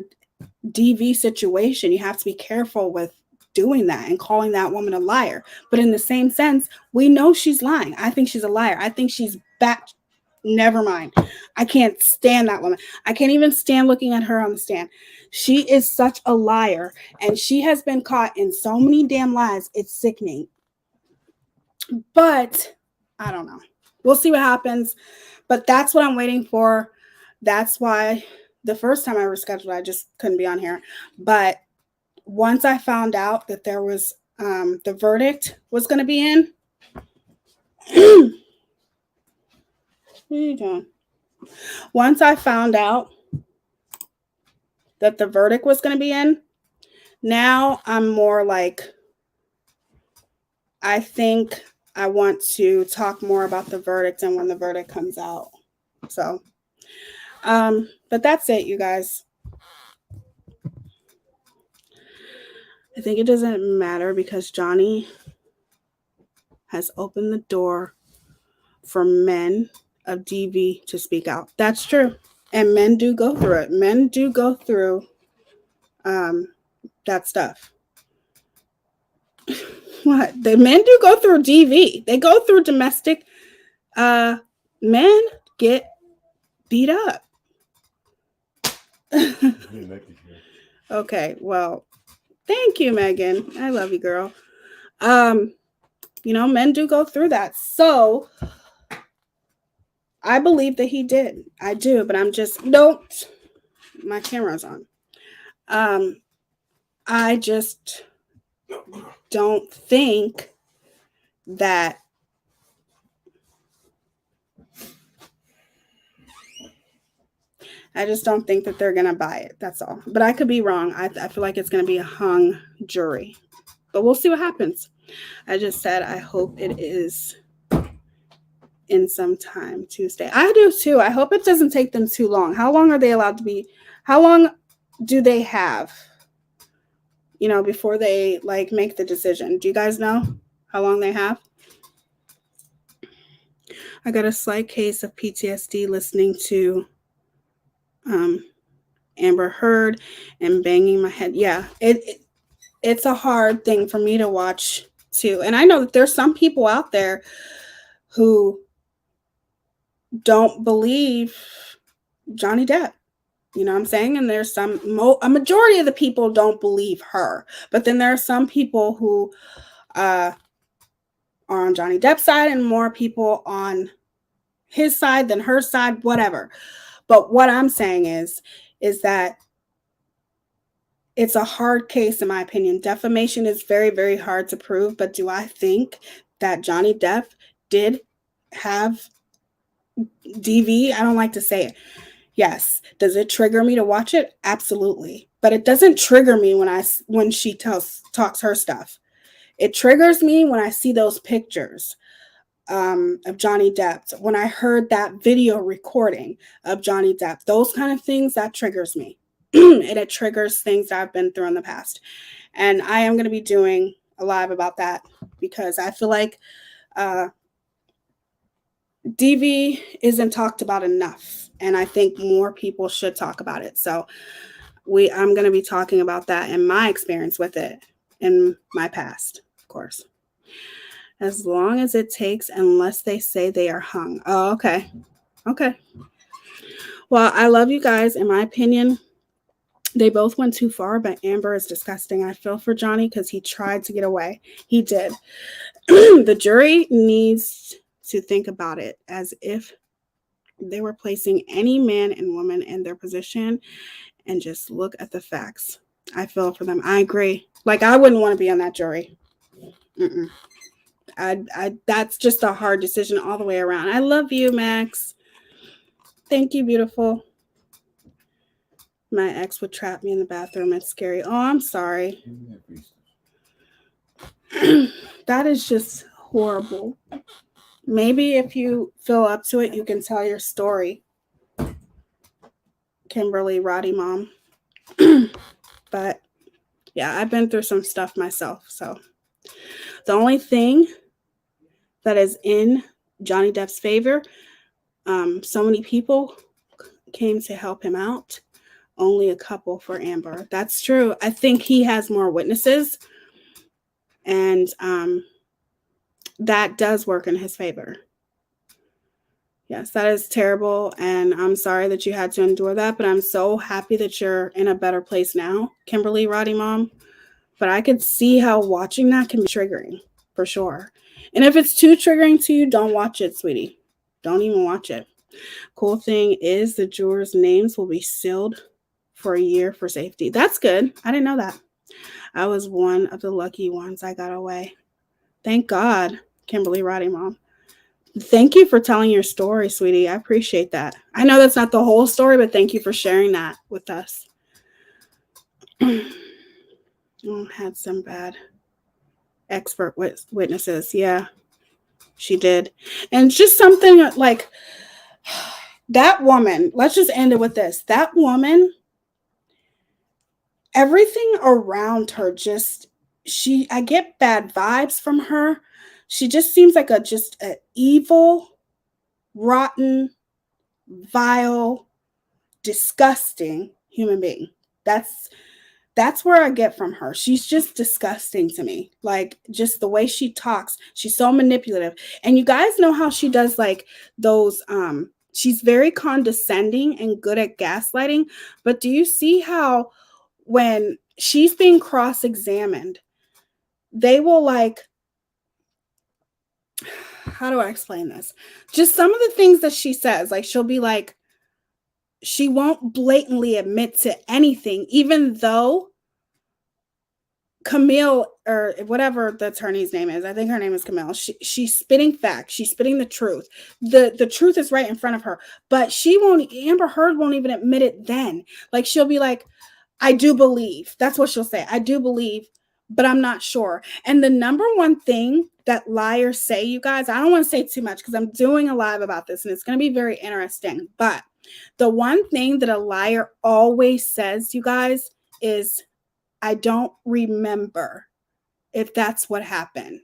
DV situation. You have to be careful with doing that and calling that woman a liar. But in the same sense, we know she's lying. I think she's a liar. I think she's back. Never mind. I can't stand that woman. I can't even stand looking at her on the stand. She is such a liar, and she has been caught in so many damn lies. It's sickening. But I don't know. We'll see what happens. But that's what I'm waiting for. That's why the first time I rescheduled, I just couldn't be on here. But once I found out that there was the verdict was going to be in. What are you doing? Once I found out that the verdict was going to be in, now I'm more like, I think I want to talk more about the verdict and when the verdict comes out. So, but that's it, you guys. I think it doesn't matter because Johnny has opened the door for men of DV to speak out. That's true. And men do go through it. Men do go through that stuff. What? The men do go through DV. They go through domestic. Men get beat up. Okay, well, thank you, Megan. I love you, girl. Men do go through that. So I believe that he did. I do, but I'm just my camera's on. I just don't think that they're going to buy it. That's all. But I could be wrong. I feel like it's going to be a hung jury. But we'll see what happens. I just said I hope it is in some time Tuesday. I do too. I hope it doesn't take them too long. How long are they allowed to be? How long do they have, before they make the decision? Do you guys know how long they have? I got a slight case of PTSD listening to Amber Heard and banging my head. Yeah, it's a hard thing for me to watch too. And I know that there's some people out there who don't believe Johnny Depp. You know what I'm saying? And there's a majority of the people don't believe her. But then there are some people who are are on Johnny Depp's side and more people on his side than her side, whatever. But what I'm saying is that it's a hard case, in my opinion. Defamation is very, very hard to prove. But do I think that Johnny Depp did have DV? I don't like to say it. Yes. Does it trigger me to watch it? Absolutely. But it doesn't trigger me when she talks her stuff. It triggers me when I see those pictures of Johnny Depp. When I heard that video recording of Johnny Depp, those kind of things, that triggers me. And it triggers things that I've been through in the past. And I am going to be doing a live about that because I feel like DV isn't talked about enough. And I think more people should talk about it. So I'm going to be talking about that and my experience with it in my past, of course. As long as it takes, unless they say they are hung. Oh, okay. Okay. Well, I love you guys. In my opinion, they both went too far, but Amber is disgusting. I feel for Johnny because he tried to get away. He did. The jury needs to think about it as if they were placing any man and woman in their position and just look at the facts. I feel for them. I agree. Like, I wouldn't want to be on that jury. That's just a hard decision all the way around. I love you, Max. Thank you, beautiful. My ex would trap me in the bathroom. It's scary. Oh, I'm sorry. That is just horrible. Maybe if you feel up to it, you can tell your story. Kimberly, Roddy Mom. But yeah, I've been through some stuff myself. So the only thing that is in Johnny Depp's favor, so many people came to help him out. Only a couple for Amber. That's true. I think he has more witnesses, and that does work in his favor. Yes, that is terrible, and I'm sorry that you had to endure that, but I'm so happy that you're in a better place now, Kimberly, Roddy Mom. But I could see how watching that can be triggering, for sure. And if it's too triggering to you, don't watch it, sweetie. Don't even watch it. Cool thing is the jurors' names will be sealed for a year for safety. That's good. I didn't know that. I was one of the lucky ones. I got away. Thank God, Kimberly, Roddy Mom. Thank you for telling your story, sweetie. I appreciate that. I know that's not the whole story, but thank you for sharing that with us. Had some bad expert witnesses. Yeah, she did. And just something like that woman, let's just end it with this. That woman, everything around her I get bad vibes from her. She just seems like an evil, rotten, vile, disgusting human being. That's where I get from her. She's just disgusting to me. Like, just the way she talks. She's so manipulative. And you guys know how she does like those, she's very condescending and good at gaslighting. But do you see how when she's being cross-examined, they will like, how do I explain this? Just some of the things that she says, like she'll be like, she won't blatantly admit to anything, even though Camille, or whatever the attorney's name is, I think her name is Camille. She's spitting facts. She's spitting the truth. The truth is right in front of her, but Amber Heard won't even admit it then. Like, she'll be like, I do believe. That's what she'll say. I do believe, but I'm not sure. And the number one thing that liars say, you guys, I don't want to say too much because I'm doing a live about this and it's going to be very interesting. But the one thing that a liar always says, you guys, is, I don't remember if that's what happened.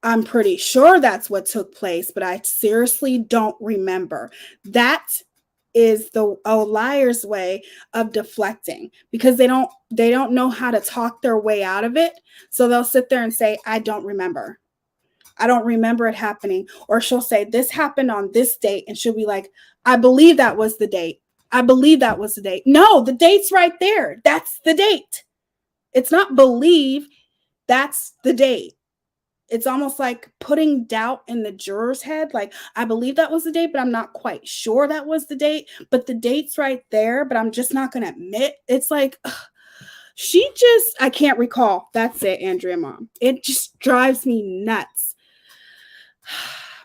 I'm pretty sure that's what took place, but I seriously don't remember. That is a liar's way of deflecting, because they don't know how to talk their way out of it. So they'll sit there and say, I don't remember. I don't remember it happening. Or she'll say, this happened on this date. And she'll be like, I believe that was the date. I believe that was the date. No, the date's right there. That's the date. It's not believe. That's the date. it's almost like putting doubt in the juror's head. Like, I believe that was the date, but I'm not quite sure that was the date. But the date's right there, but I'm just not going to admit. It's like, I can't recall. That's it, Andrea Mom. It just drives me nuts.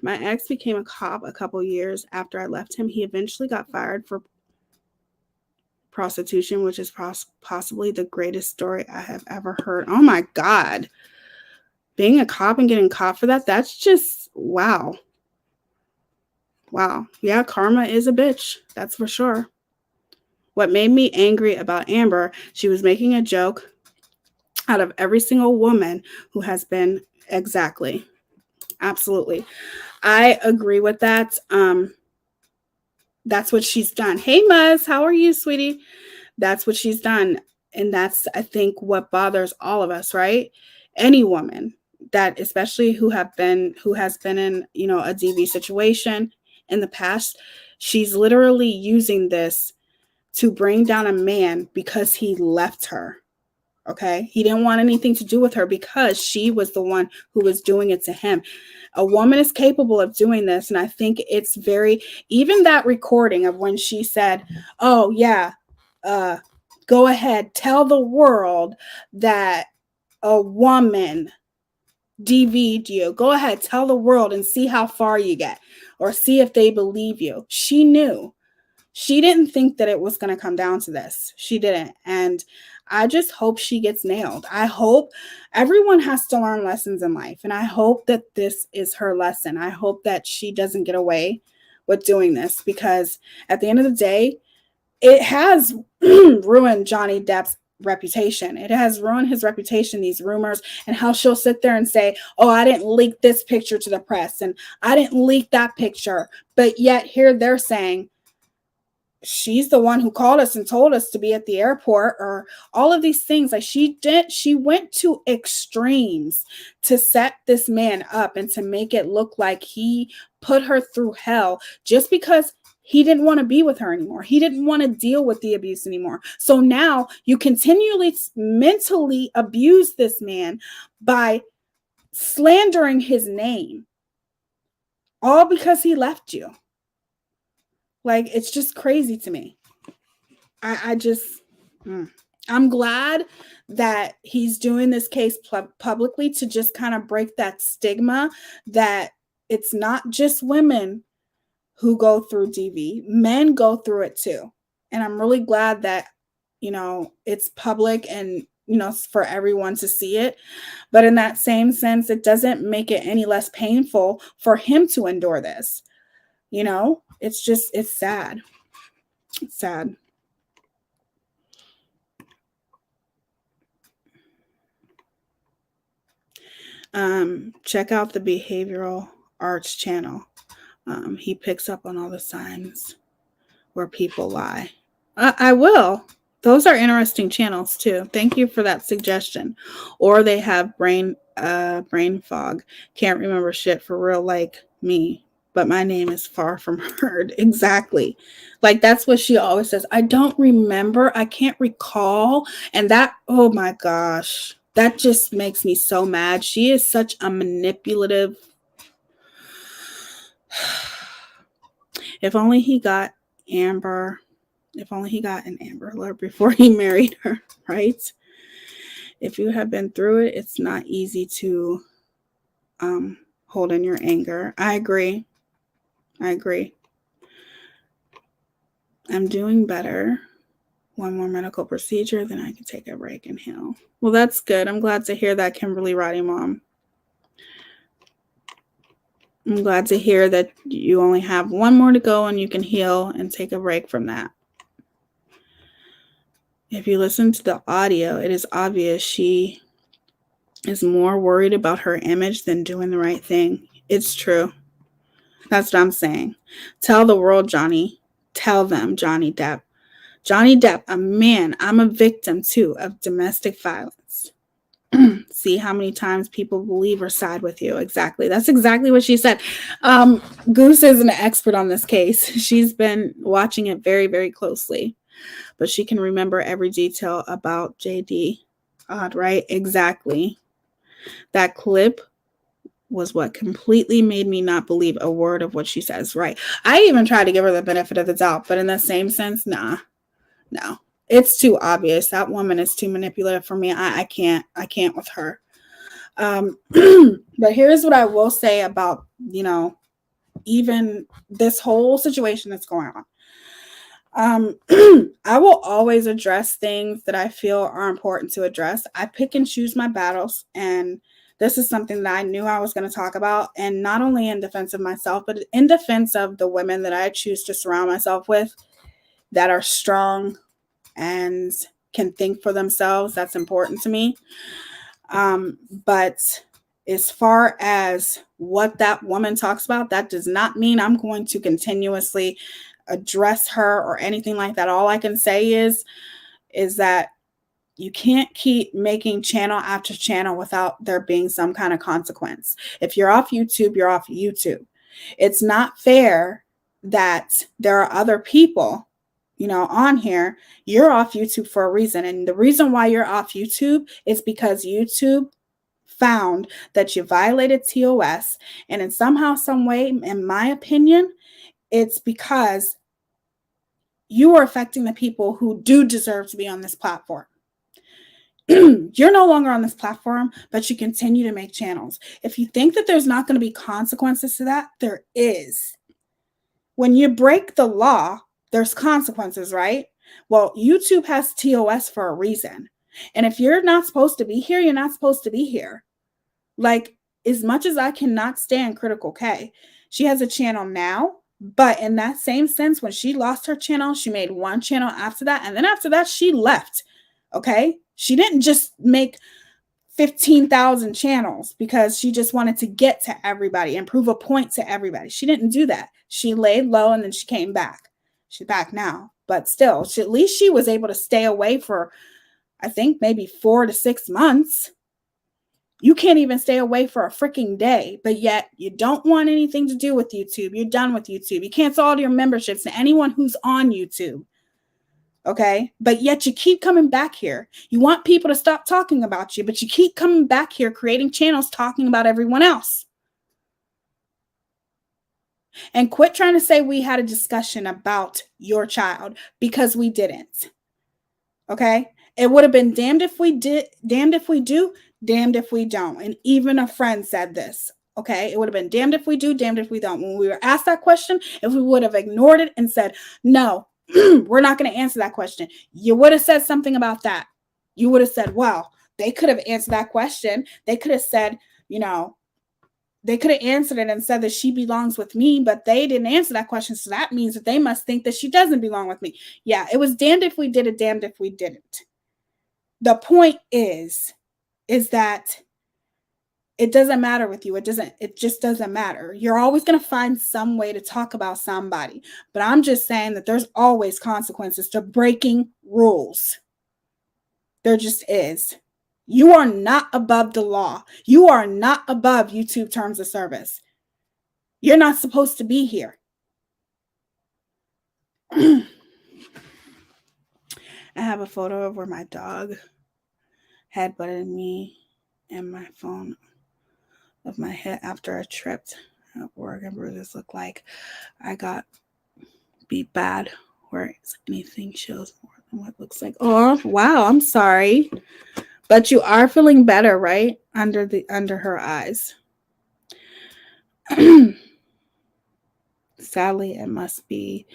My ex became a cop a couple years after I left him. He eventually got fired for prostitution, which is possibly the greatest story I have ever heard. Oh my God. Being a cop and getting caught for that, that's just, wow. Wow. Yeah, karma is a bitch. That's for sure. What made me angry about Amber, she was making a joke out of every single woman who has been, exactly. Absolutely. I agree with that. That's what she's done. Hey, Muzz, how are you, sweetie? That's what she's done. And that's, I think, what bothers all of us, right? Any woman that, especially who has been in, you know, a DV situation in the past, she's literally using this to bring down a man because he left her. Okay. He didn't want anything to do with her because she was the one who was doing it to him. A woman is capable of doing this. And I think it's even that recording of when she said, oh yeah, go ahead, tell the world that a woman DV'd you. Go ahead, tell the world and see how far you get, or see if they believe you. She knew. She didn't think that it was going to come down to this. She didn't. And I just hope she gets nailed. I hope everyone has to learn lessons in life. And I hope that this is her lesson. I hope that she doesn't get away with doing this, because at the end of the day, it has ruined Johnny Depp's reputation. It has ruined his reputation, these rumors, and how she'll sit there and say, oh, I didn't leak this picture to the press and I didn't leak that picture. But yet here they're saying, she's the one who called us and told us to be at the airport, or all of these things. Like, she went to extremes to set this man up and to make it look like he put her through hell just because he didn't want to be with her anymore. He didn't want to deal with the abuse anymore. So now you continually mentally abuse this man by slandering his name, all because he left you. Like, it's just crazy to me. I'm glad that he's doing this case publicly to just kind of break that stigma that it's not just women who go through DV. Men go through it too. And I'm really glad that, you know, it's public and, you know, for everyone to see it. But in that same sense, it doesn't make it any less painful for him to endure this. You know, it's sad. It's sad. Check out the behavioral arts channel. He picks up on all the signs where people lie. I will. Those are interesting channels too. Thank you for that suggestion. Or they have brain fog. Can't remember shit for real, like me. But my name is far from heard. Exactly. Like, that's what she always says. I don't remember. I can't recall. And that, oh my gosh, that just makes me so mad. She is such a manipulative. If only he got Amber. If only he got an Amber Alert before he married her, right? If you have been through it, it's not easy to hold in your anger. I agree. I'm doing better. One more medical procedure, then I can take a break and heal. Well, that's good. I'm glad to hear that, Kimberly Roddy Mom. I'm glad to hear that you only have one more to go and you can heal and take a break from that. If you listen to the audio, it is obvious she is more worried about her image than doing the right thing. It's true. That's what I'm saying. Tell the world, Johnny. Tell them, Johnny Depp. Johnny Depp, a man, I'm a victim too of domestic violence. See how many times people believe or side with you. Exactly. That's exactly what she said. Goose is an expert on this case. She's been watching it very, very closely. But she can remember every detail about JD. Odd, right? Exactly. That clip was what completely made me not believe a word of what she says. Right. I even tried to give her the benefit of the doubt, but in the same sense, no. It's too obvious. That woman is too manipulative for me. I can't with her. But here's what I will say about, even this whole situation that's going on. I will always address things that I feel are important to address. I pick and choose my battles, and this is something that I knew I was going to talk about, and not only in defense of myself, but in defense of the women that I choose to surround myself with that are strong and can think for themselves. That's important to me. But as far as what that woman talks about, that does not mean I'm going to continuously address her or anything like that. All I can say is that you can't keep making channel after channel without there being some kind of consequence. If you're off YouTube, you're off YouTube. It's not fair that there are other people, on here. You're off YouTube for a reason. And the reason why you're off YouTube is because YouTube found that you violated TOS. And in somehow, some way, in my opinion, it's because you are affecting the people who do deserve to be on this platform. You're no longer on this platform, but you continue to make channels. If you think that there's not going to be consequences to that, there is. When you break the law, there's consequences, right? Well, YouTube has TOS for a reason. And if you're not supposed to be here, you're not supposed to be here. Like, as much as I cannot stand Critical K, she has a channel now, but in that same sense, when she lost her channel, she made one channel after that. And then after that, she left. Okay. She didn't just make 15,000 channels because she just wanted to get to everybody and prove a point to everybody. She didn't do that. She laid low and then she came back. She's back now, but still, at least she was able to stay away for, I think, maybe 4 to 6 months. You can't even stay away for a freaking day, but yet you don't want anything to do with YouTube. You're done with YouTube. You cancel all your memberships to anyone who's on YouTube. Okay. But yet you keep coming back here. You want people to stop talking about you, but you keep coming back here, creating channels, talking about everyone else. And quit trying to say we had a discussion about your child, because we didn't. Okay. It would have been damned if we did, damned if we do, damned if we don't. And even a friend said this. Okay. It would have been damned if we do, damned if we don't. When we were asked that question, if we would have ignored it and said, no, we're not going to answer that question, you would have said something about that. You would have said, well, they could have answered that question. They could have said, they could have answered it and said that she belongs with me, but they didn't answer that question. So that means that they must think that she doesn't belong with me. Yeah, it was damned if we did it, damned if we didn't. The point is that it doesn't matter with you. It just doesn't matter. You're always going to find some way to talk about somebody. But I'm just saying that there's always consequences to breaking rules. There just is. You are not above the law. You are not above YouTube terms of service. You're not supposed to be here. I have a photo of where my dog headbutted me and my phone of my head after I tripped at work. And bruises look like I got beat bad, where anything shows more than what it looks like. Oh, wow. I'm sorry. But you are feeling better, right? Under her eyes. Sadly, it must be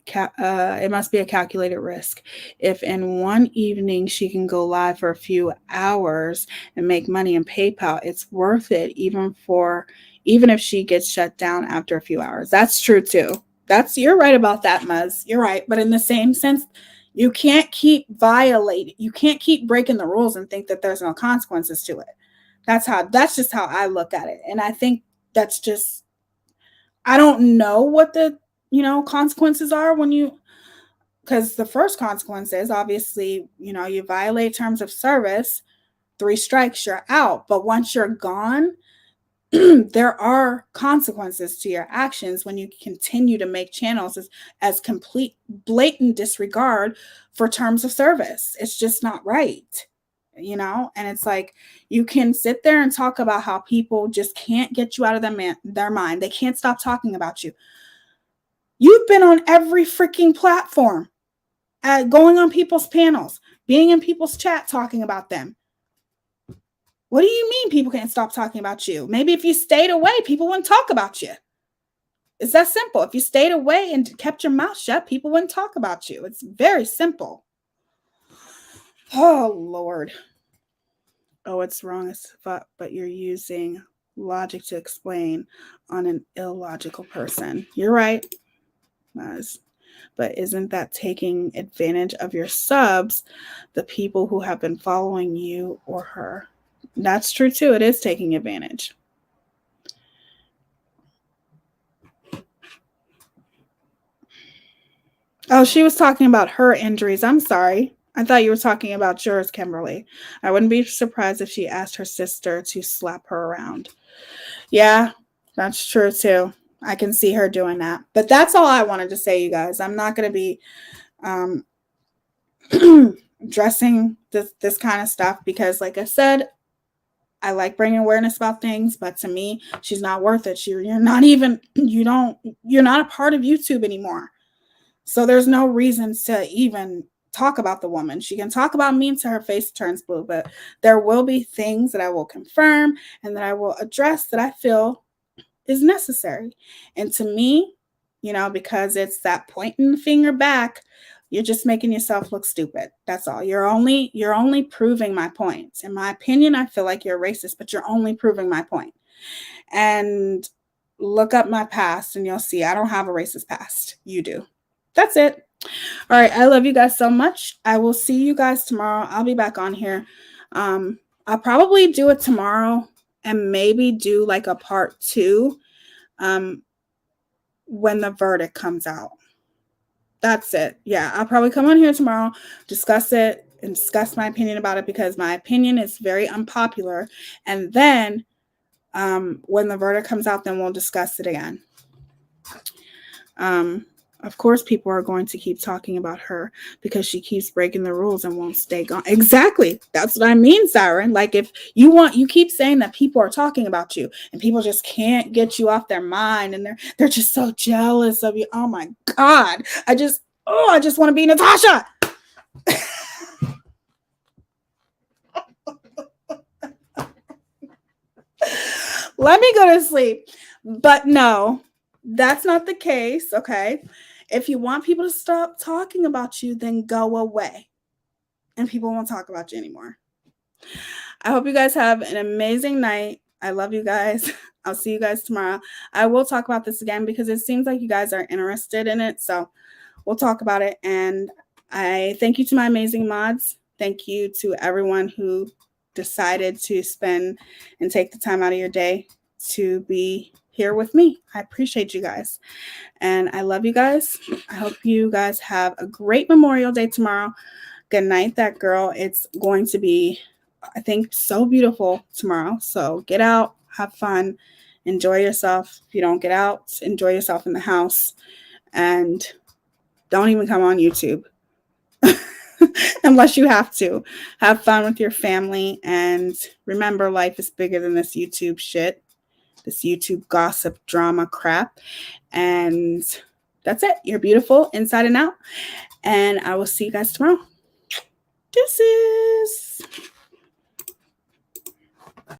a calculated risk. If in one evening she can go live for a few hours and make money in PayPal, it's worth it, even if she gets shut down after a few hours. That's true too. You're right about that, Muzz. You're right. But in the same sense, you can't keep violating. You can't keep breaking the rules and think that there's no consequences to it. That's just how I look at it. And I think that's just, I don't know what the, consequences are because the first consequence is obviously, you violate terms of service, 3 strikes, you're out. But once you're gone, there are consequences to your actions when you continue to make channels as complete blatant disregard for terms of service. It's just not right. you know? And it's like, you can sit there and talk about how people just can't get you out of their mind. They can't stop talking about you. You've been on every freaking platform, going on people's panels, being in people's chat, talking about them. What do you mean people can't stop talking about you? Maybe if you stayed away, people wouldn't talk about you. It's that simple. If you stayed away and kept your mouth shut, people wouldn't talk about you. It's very simple. Oh, Lord. Oh, it's wrong as fuck, but you're using logic to explain on an illogical person. You're right, Maz. But isn't that taking advantage of your subs, the people who have been following you or her? That's true too. It is taking advantage. Oh, she was talking about her injuries. I'm sorry. I thought you were talking about yours, Kimberly. I wouldn't be surprised if she asked her sister to slap her around. Yeah, that's true too. I can see her doing that. But that's all I wanted to say, you guys. I'm not going to be addressing this kind of stuff because, like I said, I like bringing awareness about things, but to me, she's not worth it. You're not a part of YouTube anymore. So there's no reason to even talk about the woman. She can talk about me until her face turns blue, but there will be things that I will confirm and that I will address that I feel is necessary. And to me, because it's that pointing the finger back, you're just making yourself look stupid. That's all. You're only proving my point. In my opinion, I feel like you're racist, but you're only proving my point. And look up my past and you'll see I don't have a racist past. You do. That's it. All right. I love you guys so much. I will see you guys tomorrow. I'll be back on here. I'll probably do it tomorrow and maybe do like a part 2 when the verdict comes out. That's it. Yeah, I'll probably come on here tomorrow, discuss it and discuss my opinion about it because my opinion is very unpopular. And then when the verdict comes out, then we'll discuss it again. Of course, people are going to keep talking about her because she keeps breaking the rules and won't stay gone. Exactly. That's what I mean, Siren. Like if you keep saying that people are talking about you and people just can't get you off their mind and they're just so jealous of you. Oh my God. I just want to be Natasha. Let me go to sleep. But no, that's not the case. Okay. If you want people to stop talking about you, then go away and people won't talk about you anymore. I hope you guys have an amazing night. I love you guys. I'll see you guys tomorrow. I will talk about this again because it seems like you guys are interested in it. So we'll talk about it. And I thank you to my amazing mods. Thank you to everyone who decided to spend and take the time out of your day to be here with me. I appreciate you guys. And I love you guys. I hope you guys have a great Memorial Day tomorrow. Good night, that girl. It's going to be, I think, so beautiful tomorrow. So get out, have fun, enjoy yourself. If you don't get out, enjoy yourself in the house. And don't even come on YouTube unless you have to. Have fun with your family. And remember, life is bigger than this YouTube shit, this YouTube gossip drama crap. And that's it. You're beautiful inside and out. And I will see you guys tomorrow. Deuces.